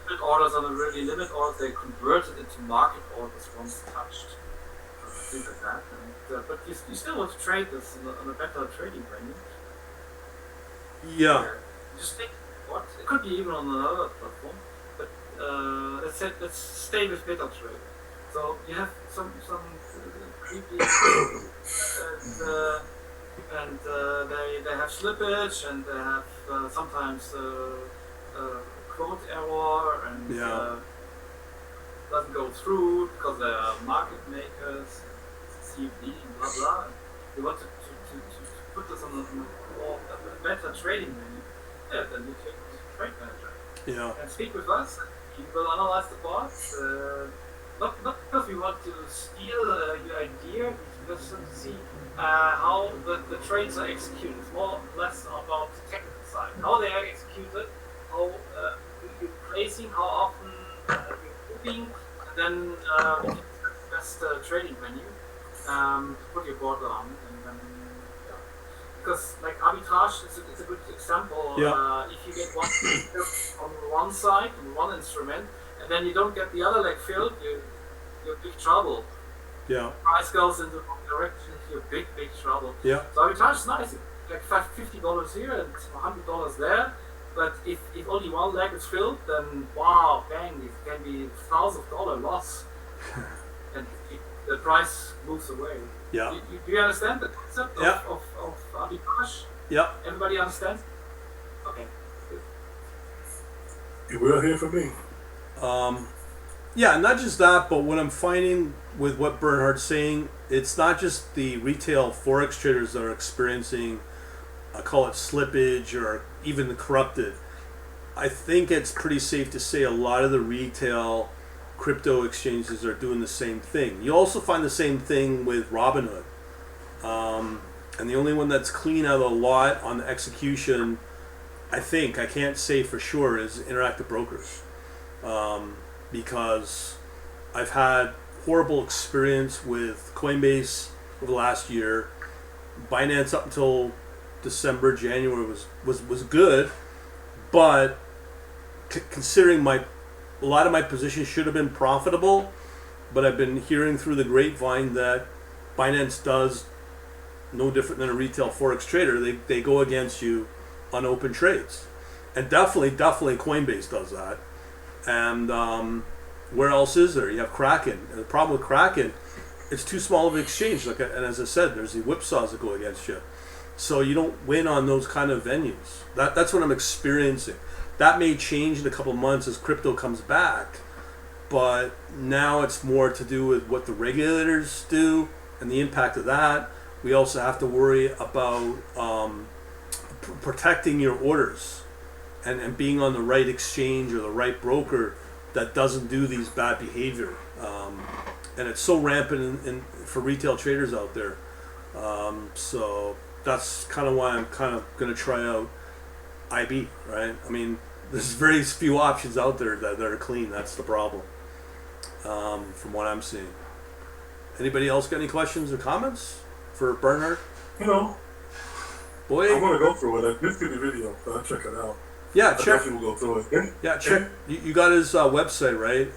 Limit orders are the really limit orders. They converted into market orders once touched. Things like that. But you still want to trade this on a better trading venue. Yeah. Just think what it could be even on another platform. But let's stay with MetaTrader. So you have some creepy and they have slippage, and they have sometimes quote error, and doesn't go through because they are market makers, CFD, and blah blah. You want to put this on a better trading menu. Yeah, then you take TradeManager. Yeah. And speak with us. We will analyze the bots. Not because we want to steal your idea, we just want to see how the trades are executed. It's more or less about the technical side. How they are executed, how you're placing, how often you're moving, and then we can select the best trading menu to put your board on. And then, because like arbitrage is a good example. If you get one on one side, on one instrument, and then you don't get the other leg filled, you're in big trouble. Yeah. Price goes in the wrong direction, you're big trouble. Yeah. So arbitrage is nice, like $50 here and $100 there. But if only one leg is filled, then wow, bang, it can be $1,000 loss, and the price moves away. Yeah. Do you understand the concept of arbitrage? Yeah. Everybody understands? Okay. You will hear from me. Yeah, not just that, but what I'm finding with what Bernhard's saying, it's not just the retail forex traders that are experiencing, I call it slippage or even the corrupted. I think it's pretty safe to say a lot of the retail crypto exchanges are doing the same thing. You also find the same thing with Robinhood. And the only one that's clean out of the lot on the execution, I can't say for sure, is Interactive Brokers. Because I've had horrible experience with Coinbase over the last year. Binance up until December, January was good, but considering a lot of my positions should have been profitable, but I've been hearing through the grapevine that Binance does no different than a retail forex trader. They go against you on open trades, and definitely Coinbase does that. And where else is there? You have Kraken. And the problem with Kraken, it's too small of an exchange. And as I said, there's the whipsaws that go against you. So you don't win on those kind of venues. That's what I'm experiencing. That may change in a couple of months as crypto comes back. But now it's more to do with what the regulators do and the impact of that. We also have to worry about protecting your orders. And being on the right exchange or the right broker that doesn't do these bad behavior. And it's so rampant for retail traders out there. So that's kind of why I'm kind of going to try out IB, right? I mean, there's very few options out there that are clean. That's the problem, from what I'm seeing. Anybody else got any questions or comments for Bernhard? Boy, I want to go through it. I did see the video, so I'll check it out. Yeah, I check. definitely will go through it. Yeah, check. You got his website, right?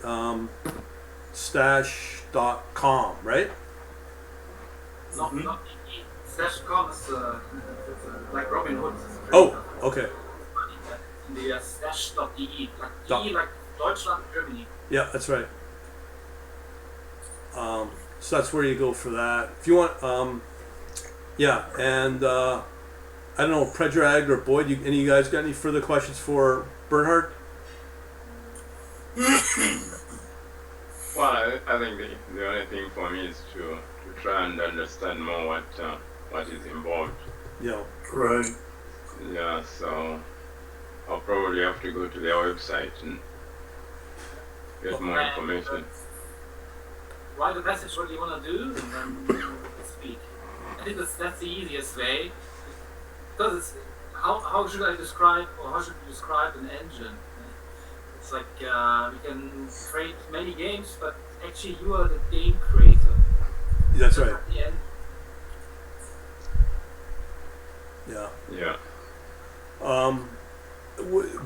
Stash.com, right? Not Stash.com is like Robinhood. Oh, okay. The Stash.de, like Deutschland, Germany. Yeah, that's right. So that's where you go for that. If you want, yeah, and I don't know, Predrag or Boyd, any of you guys got any further questions for Bernhard? I think the only thing for me is to try and understand more what is involved. Yeah. Right. Yeah, so I'll probably have to go to their website and get more information. Write a message what you want to do, and then speak. I think that's the easiest way. Because it's, how should I describe, or how should you describe an engine? It's like we can create many games, but actually you are the game creator. That's right. At the end. Yeah. Yeah.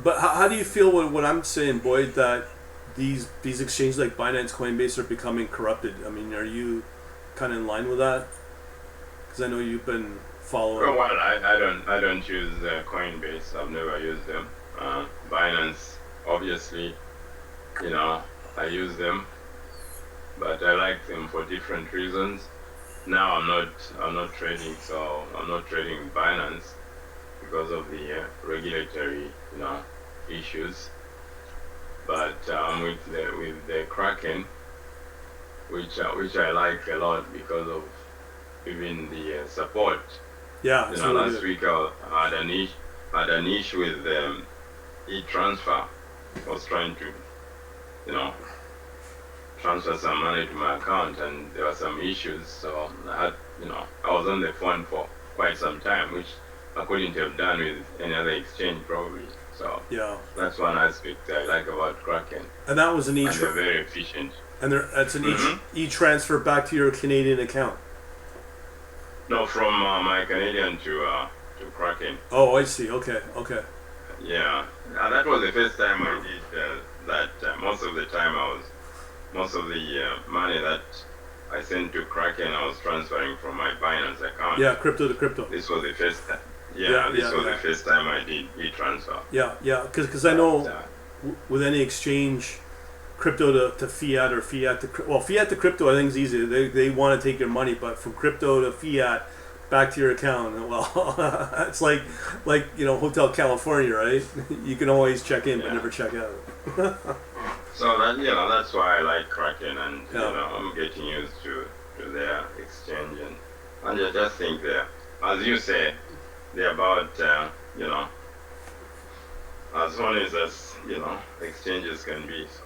But how do you feel what I'm saying, Boyd, that these exchanges like Binance, Coinbase are becoming corrupted? I mean, are you kind of in line with that? Because I know you've been following. Well, I don't use Coinbase. I've never used them. Binance, obviously, I use them, but I like them for different reasons. Now I'm not trading, so I'm not trading with Binance because of the regulatory, issues. But with the Kraken, which I like a lot because of even the support. Yeah. Really last good. week I had an issue with e-transfer. I was trying to, transfer some money to my account, and there were some issues. So I had, I was on the phone for quite some time, which I couldn't have done with any other exchange probably. So Yeah. that's one aspect I like about Kraken. And that was an And they're very efficient. and it's an Mhm. e-transfer back to your Canadian account. No, from my Canadian to Kraken. Oh, I see. Okay. Yeah, that was the first time I did that. Most of the time most of the money that I sent to Kraken, I was transferring from my Binance account. Yeah, crypto to crypto. This was the first time. Yeah, This was yeah. the first time I did e-transfer. Yeah, because I know But, with any exchange, crypto to fiat or fiat to fiat to crypto, I think is easy. They want to take your money, but from crypto to fiat back to your account, well, it's like Hotel California, right? You can always check in but Yeah. never check out. so that's why I like Kraken, and Yeah. I'm getting used to their exchange, and I just think as you say, they're about as honest as exchanges can be. So.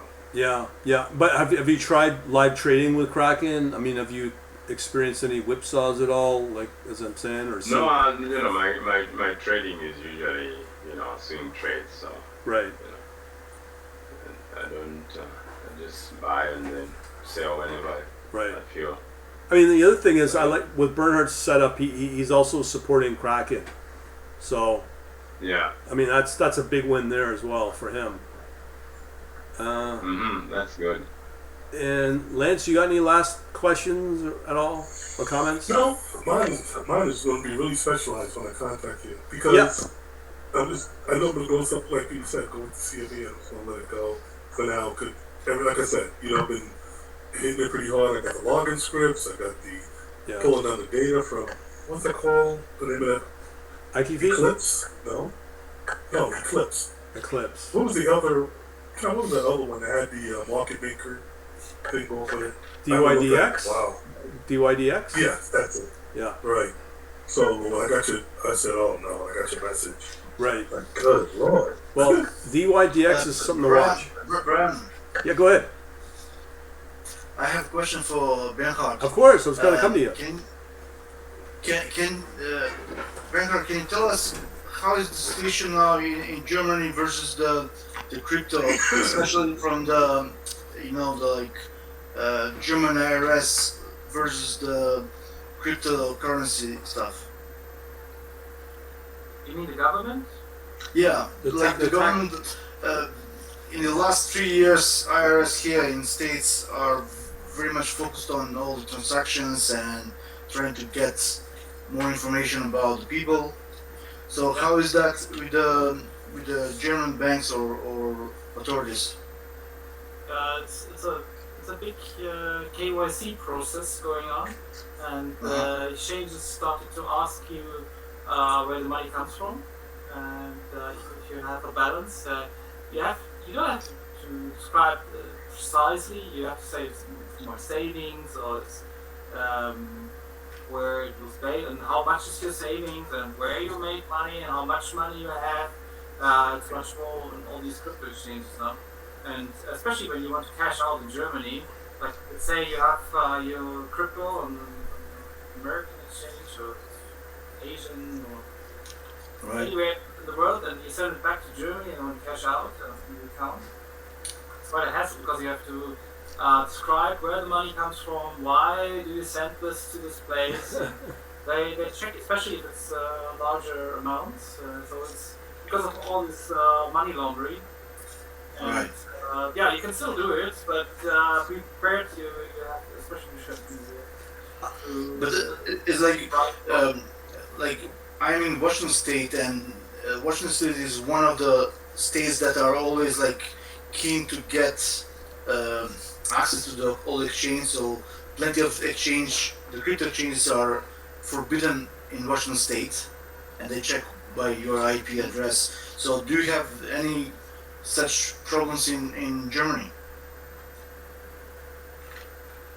Yeah. But have you tried live trading with Kraken? I mean, have you experienced any whipsaws at all, like as I'm saying, or No, my trading is usually swing trades, so right? I don't I just buy and then sell whenever Right. I feel. I mean, the other thing is, I like with Bernhard's setup. He's also supporting Kraken, so Yeah. I mean that's a big win there as well for him. That's good. And Lance, you got any last questions at all or comments? No, mine is going to be really specialized when I contact you because I know I'm going to go something like you said, go with the CME, I'm just going to let it go for now. Like I said, I've been hitting it pretty hard. I got the login scripts, I got the pulling down the data from what's that called? The name of that? ITV? Eclipse? No, Eclipse. Eclipse. What was the other? What was the other one that had the market maker thing over it? DYDX? Wow. DYDX? Yeah, that's it. Yeah. Right. So when I got I said, oh no, I got your message. Right. Like, good Lord. Well, DYDX is something to watch. Brian, Yeah, go ahead. I have a question for Bernhard. Of course, I was going to come to you. Can Bernhard, can you tell us how is the situation now in Germany versus the crypto, especially from the German IRS versus the cryptocurrency stuff? You mean the government? Yeah, The the government. In the last 3 years, IRS here in States are very much focused on all the transactions and trying to get more information about the people. So how is that with the German banks or authorities? It's a big KYC process going on, and exchanges started to ask you where the money comes from, and if you have a balance, you don't have to describe precisely. You have to say more savings, or it's, where it was paid, and how much is your savings, and where you made money, and how much money you have. It's much more in all these crypto exchanges now, and especially when you want to cash out in Germany. Like, let's say you have your crypto on American exchange or Asian or anywhere in the world, and you send it back to Germany and want to cash out from your account. It's quite a hassle because you have to describe where the money comes from, why do you send this to this place. They check, especially if it's larger amounts. So it's because of all this money laundering. And, yeah, you can still do it, but be prepared to, have, especially but it's like I'm in Washington State, and Washington State is one of the states that are always like keen to get access to the whole exchange. So plenty of the crypto exchanges are forbidden in Washington State, and they check by your IP address. So do you have any such problems in Germany?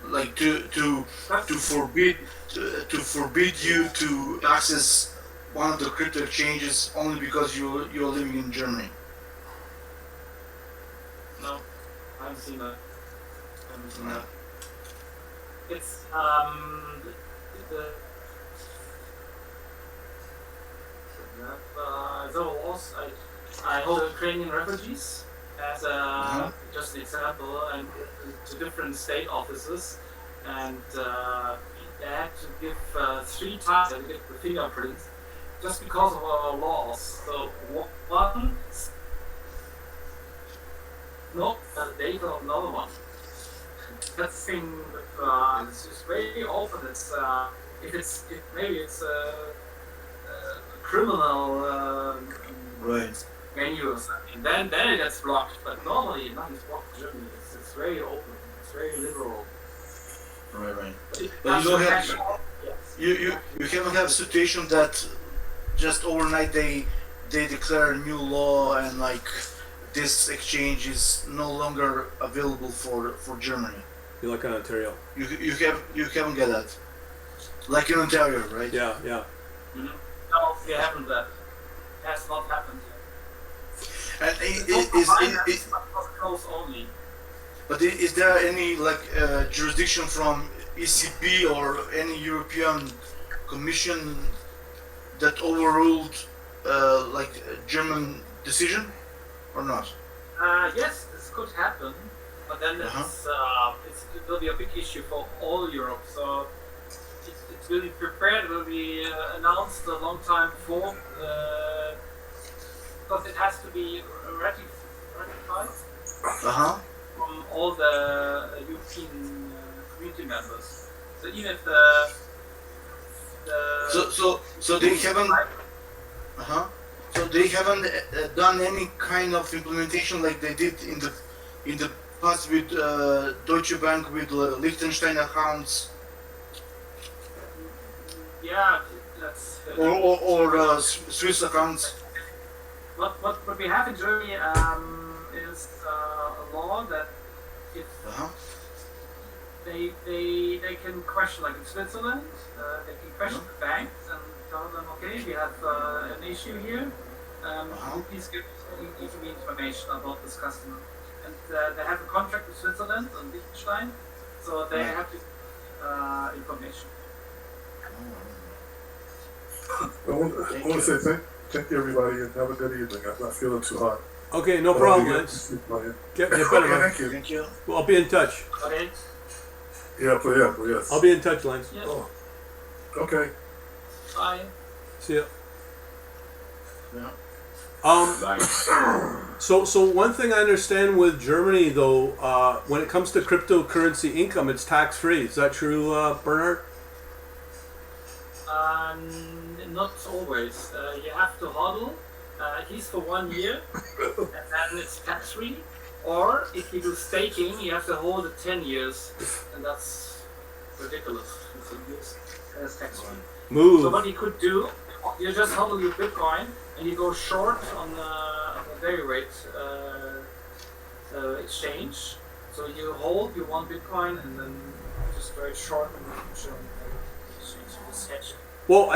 Like to forbid you to access one of the crypto exchanges only because you're living in Germany? No, I haven't seen that. It's I hold Ukrainian refugees as just an example, and to different state offices, and they had to give 3 times to get the fingerprints just because of our laws. So one, no, they got another one. That thing with it's very open. It's maybe it's a criminal venue or something. Then it gets blocked. But normally nothing's blocked in Germany. It's very open. It's very liberal. Right. But you don't have you cannot have a situation that just overnight they declare a new law and like this exchange is no longer available for Germany. You're like in Ontario. You haven't get that. Like in Ontario, right? Yeah. Mm-hmm. No, we haven't that. It has not happened yet. And is close only. But is there any like jurisdiction from ECB or any European Commission that overruled like a German decision or not? Yes, this could happen, but then it will be a big issue for all Europe. So it will be prepared. It will be announced a long time before, because it has to be ratified from all the European community members. So even if so they haven't so they haven't done any kind of implementation like they did in the past with Deutsche Bank with Liechtenstein accounts. Yeah, that's or Swiss accounts. What we have in Germany is a law that if they can question, like in Switzerland, they can question the banks and tell them, okay, we have an issue here. Please give me information about this customer. And they have a contract with Switzerland and Liechtenstein, so they have this information. I want to say thank you everybody and have a good evening. I'm not feeling too hot. Okay, no problem, Lance. Get better, man. Thank you. Well, I'll be in touch. Okay. Yes. I'll be in touch, Lance. Yeah. Oh. Okay. Bye. See ya. Yeah. So one thing I understand with Germany though, when it comes to cryptocurrency income, it's tax free. Is that true, Bernhard? Not always. You have to hodl at least for 1 year, and then it's tax free. Or if you do staking, you have to hold it 10 years, and that's ridiculous. It's tax free. Move. So what you could do, you just hodl your Bitcoin and you go short on the day rate exchange. So you hold your one Bitcoin and then just trade short in the future and just hedge it. Well,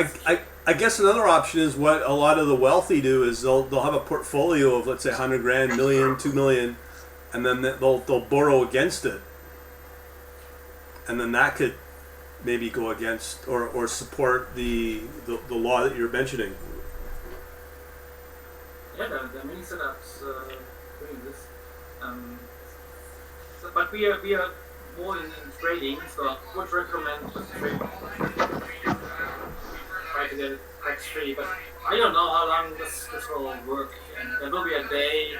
I guess another option is what a lot of the wealthy do is they'll have a portfolio of, let's say, 100 grand, million, 2 million, and then they'll borrow against it, and then that could maybe go against or support the law that you're mentioning. Yeah, there are many setups doing this. But we are more in trading, so I would recommend just trade. Try to get it tax free, but I don't know how long this will work. And there will be a day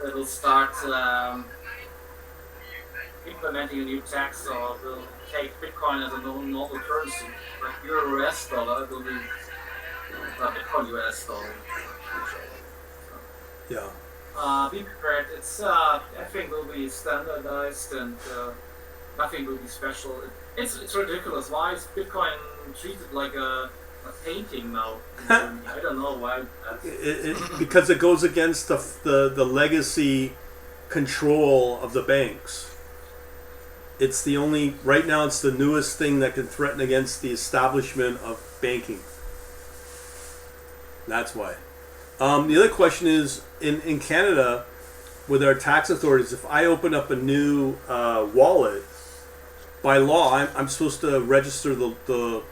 that will start implementing a new tax, or will take Bitcoin as a normal currency, like Euro US dollar. It will be Bitcoin US dollar. Yeah. Be prepared. It's I think will be standardized and nothing will be special. It's ridiculous. Why is Bitcoin treated like a painting now? I don't know why. Because it goes against the legacy control of the banks. It's the only, right now it's the newest thing that can threaten against the establishment of banking. That's why. The other question is, in Canada, with our tax authorities, if I open up a new wallet, by law, I'm supposed to register the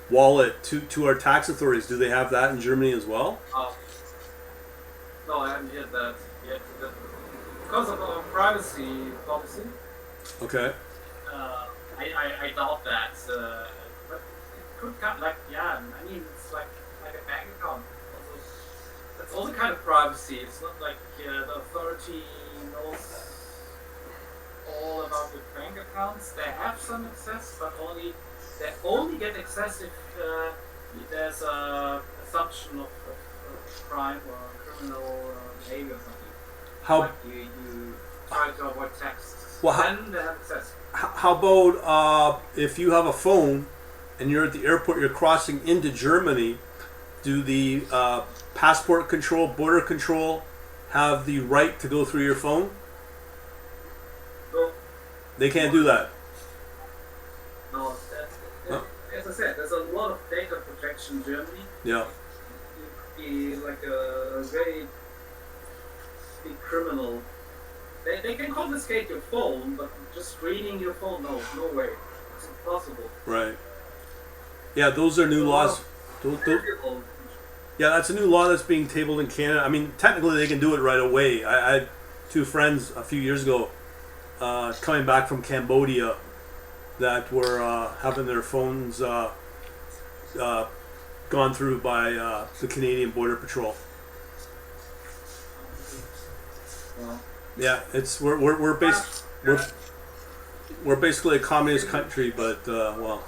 wallet to our tax authorities. Do they have that in Germany as well? No, I haven't heard that yet. Because of our privacy policy. Okay. I doubt that. But it could come, like, yeah, I mean, it's like a bank account. Also, that's also kind of privacy. It's not like the authority knows all about the bank accounts. They have some access, but they only get access if there's a assumption of crime or criminal behavior or something. How like you try to avoid tax. Well, then they have access. How about if you have a phone and you're at the airport, you're crossing into Germany, do the passport control, border control have the right to go through your phone? No. They can't do that. No, as I said, there's a lot of data protection in Germany. Yeah. You'd be like a very big criminal. They can confiscate your phone, but just reading your phone, no way. It's impossible. Right. Yeah, those are new laws. Yeah, that's a new law that's being tabled in Canada. I mean, technically they can do it right away. I had two friends a few years ago coming back from Cambodia that were having their phones gone through by the Canadian Border Patrol. Yeah, it's we're basically a communist country, but well.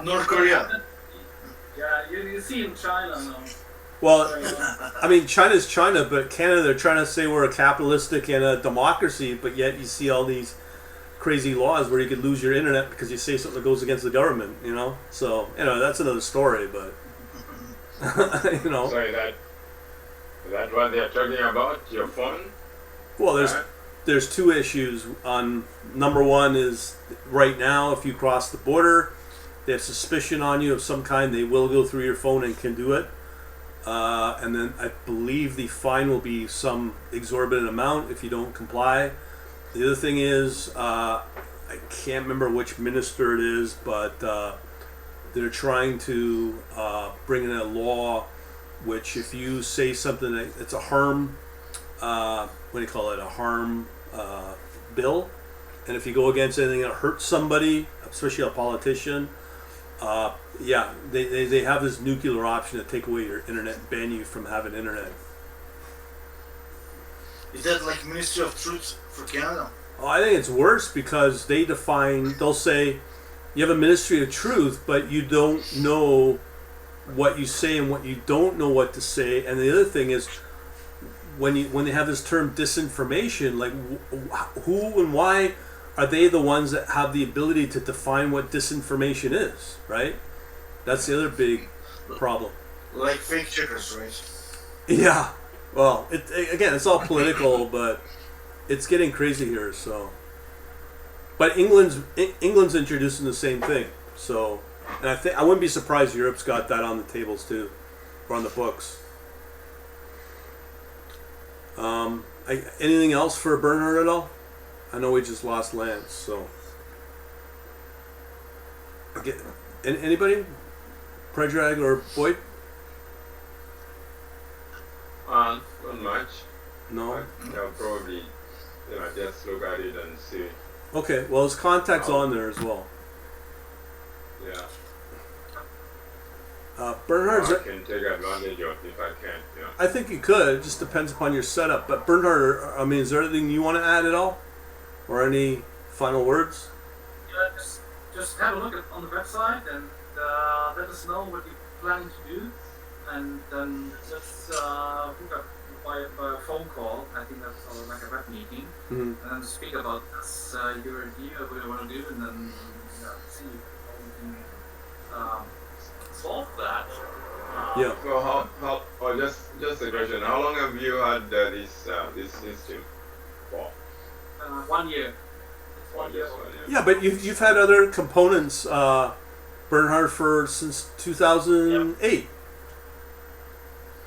North Korea. Yeah, you see in China now. Well, I mean, China's China, but Canada, they're trying to say we're a capitalistic and a democracy, but yet you see all these crazy laws where you could lose your internet because you say something that goes against the government, you know? So, you know, that's another story, but, you know. Sorry, that what they're talking about, your phone? Well, there's two issues. Number one is right now, if you cross the border, they have suspicion on you of some kind, they will go through your phone and can do it. And then I believe the fine will be some exorbitant amount if you don't comply. The other thing is, I can't remember which minister it is, but they're trying to bring in a law which if you say something that it's a harm, what do you call it, a harm bill, and if you go against anything that hurts somebody, especially a politician, yeah, they have this nuclear option to take away your internet and ban you from having internet. Is that like Ministry of Truth for Canada? Oh, I think it's worse because they'll say you have a Ministry of Truth, but you don't know what you say and what you don't know what to say. And the other thing is when they have this term disinformation, like who and why are they the ones that have the ability to define what disinformation is, right? That's the other big problem. Like fake checkers, right? Yeah, Well, again, it's all political, but it's getting crazy here. So, but England's introducing the same thing. So, and I wouldn't be surprised Europe's got that on the tables too, or on the books. Anything else for Bernhard at all? I know we just lost Lance, so. Anybody? Predrag or Boyd? Not much. No. I'll probably, just look at it and see. Okay. Well, his contact's on there as well. Yeah. Bernhard's. I can take advantage of if I can. Yeah. I think you could. It just depends upon your setup. But Bernhard, I mean, is there anything you want to add at all, or any final words? Yeah, just have a look on the website and let us know what you're planning to do, and then just hook up by a phone call. I think that's like a web meeting, Mm-hmm. and then speak about this, your idea, what you want to do, and then see how we can solve that. Yeah. So just a question. How long have you had this system for? 1 year. It's 1 year. Yeah, but you've had other components, Bernhard, since 2008.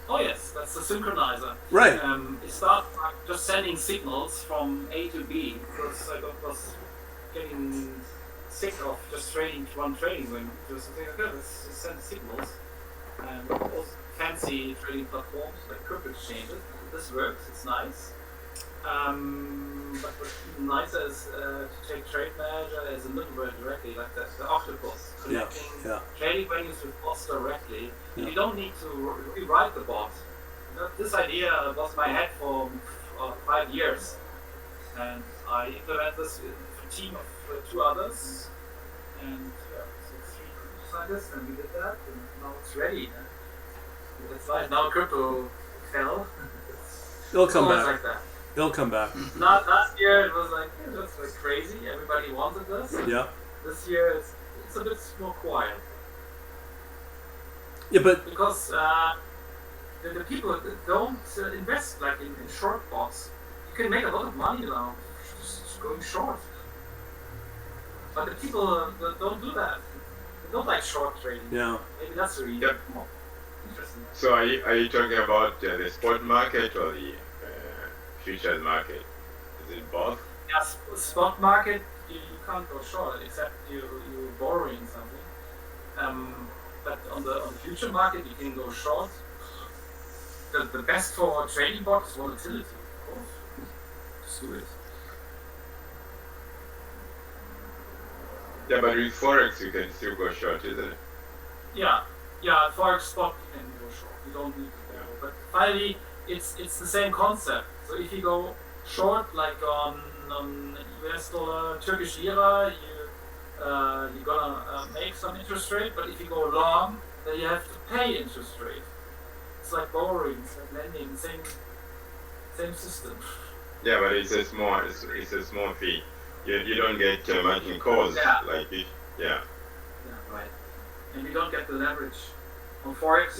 Oh yes, that's the synchronizer. Right. It started like just sending signals from A to B because I was getting sick of just trading one trading when just think, okay, let's just send signals. And also fancy trading platforms like crypto exchanges. This works, it's nice. But what's even nicer is to take TradeManager as a middleware directly, like the octopus, connecting trading venues with bots directly. Yeah. You don't need to rewrite the bot. This idea was in my head for 5 years, and I implemented this with a team of 2 others, and so 3 scientists, and we did that, and now it's ready. That's why now crypto fell. It'll come back. Like that. It'll come back. Not last year. It was like it was like crazy. Everybody wanted this. Yeah. This year it's a bit more quiet. Yeah, but because the people don't invest like in short bots. You can make a lot of money now just going short. But the people that don't do that. They don't like short trading. Yeah. Maybe that's the reason. Yep. Interesting. So are you talking about the spot market or the futures market? Is it both? Yeah, spot market you can't go short except you're borrowing something. But on the future market you can go short. The best for trading bot is volatility, of course. Just do it. Yeah, but with Forex you can still go short, isn't it? Yeah, Forex spot you can go short. You don't need to borrow. But finally, it's the same concept. So if you go short, like on US dollar, Turkish lira, you're gonna make some interest rate. But if you go long, then you have to pay interest rate. It's like borrowing, it's like lending, same system. Yeah, but it's a small fee. You don't get margin calls like it. Yeah. Yeah, right. And you don't get the leverage. On Forex,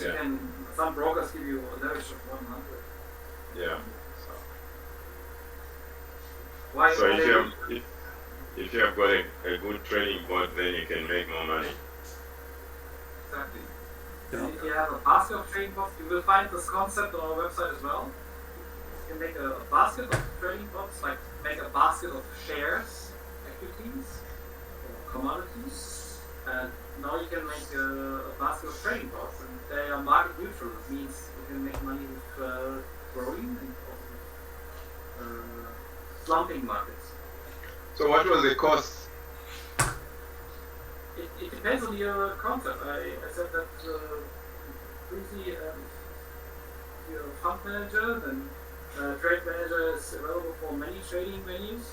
some brokers give you a leverage of 100. Yeah. So if you have got a good trading bot, then you can make more money. Exactly. Yeah. And if you have a basket of trading bots, you will find this concept on our website as well. You can make a basket of trading bots, like make a basket of shares, equities, or commodities, and now you can make a basket of trading bots, and they are market neutral. It means you can make money with growing and also with slumping markets. So what was the cost? It depends on your concept. I said that briefly, you're a fund manager, then TradeManager is available for many trading venues.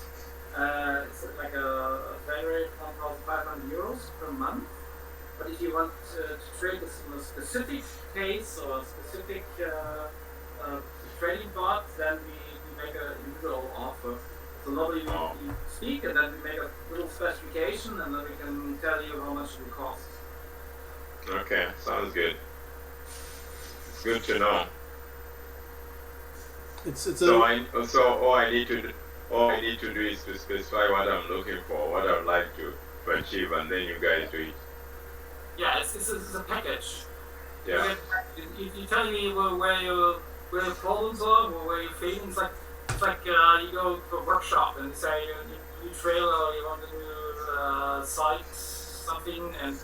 It's like a flat rate of 1,500 euros per month. But if you want to trade this in a specific case or a specific trading bot, then we make an individual offer. So normally we speak and then we make a little specification and then we can tell you how much it will cost. Okay, sounds good. It's good to know. It's a So all I need to do is to specify what I'm looking for, what I would like to achieve, and then you guys do it. Yeah, it's a package. Yeah. You tell me where your problems are or where you're failing. It's like you go to a workshop and you say you trailer or you want to do site something, and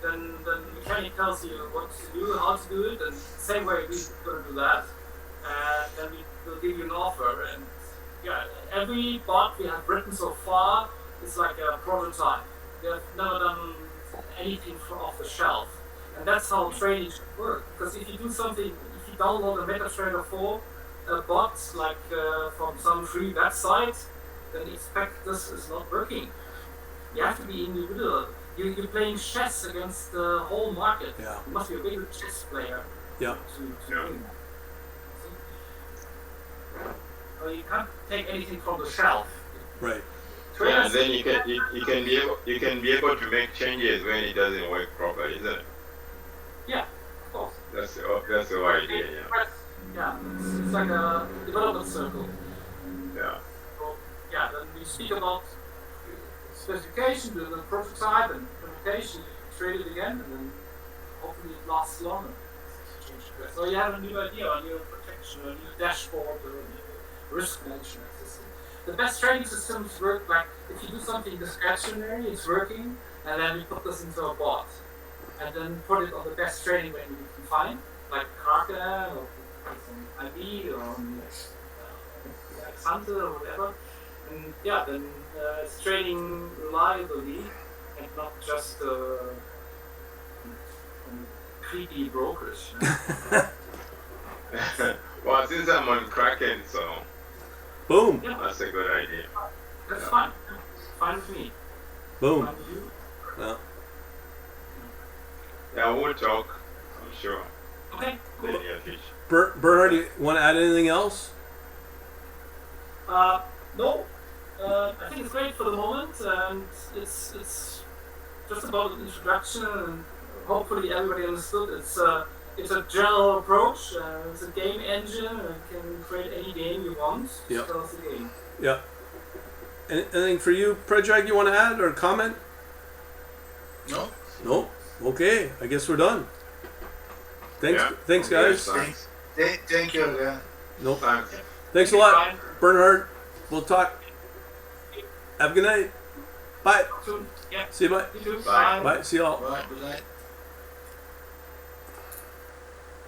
then the mechanic tells you what to do, how to do it, and same way we're going to do that, and then we will give you an offer. And yeah, every bot we have written so far is like a prototype. We have never done anything off the shelf. And that's how trading should work. Because if you do something, if you download a MetaTrader 4 bot, like from some free website, then expect this is not working. You have to be individual. You're playing chess against the whole market. Yeah. You must be a bigger chess player Yeah. to win. So you can't take anything from the shelf. Right. Yeah, and then you can be able to make changes when it doesn't work properly, isn't it? Yeah, of course. That's the whole idea. Yeah. Yeah, it's like a development circle. Yeah. So, yeah, then we speak about specification, the prototype and implementation, you trade it again, and then hopefully it lasts longer. So you have a new idea, a new protection, a new dashboard, or a new risk management system. The best trading systems work like if you do something discretionary, it's working, and then we put this into a bot, and then put it on the best trading venue you can find, like Kraken or some IB or Hunter or whatever. And yeah, then it's trading reliably and not just creepy brokers. Well, since I'm on Kraken, so Boom. Yeah, that's a good idea. that's fine. Fine with me. Boom. Fine with you. Yeah. Yeah, we'll talk, I'm sure, Okay, in cool. the near future. Bernhard, do you want to add anything else? No, I think it's great for the moment, and it's just about an introduction, and hopefully everybody understood. It's a general approach. It's a game engine, and you can create any game you want. Yep. Tell us the game. Yeah. Anything for you, Predrag, you want to add or comment? No? No? Okay, I guess we're done. Thanks, Yeah. thanks Okay, guys. thanks. Thank you again. Nope. Thanks. Thanks a lot, Bye. Bernhard. We'll talk. Have a good night. Bye. Soon. Yeah. See you. Bye. You too. Bye. Bye. See you all. Bye. Good night.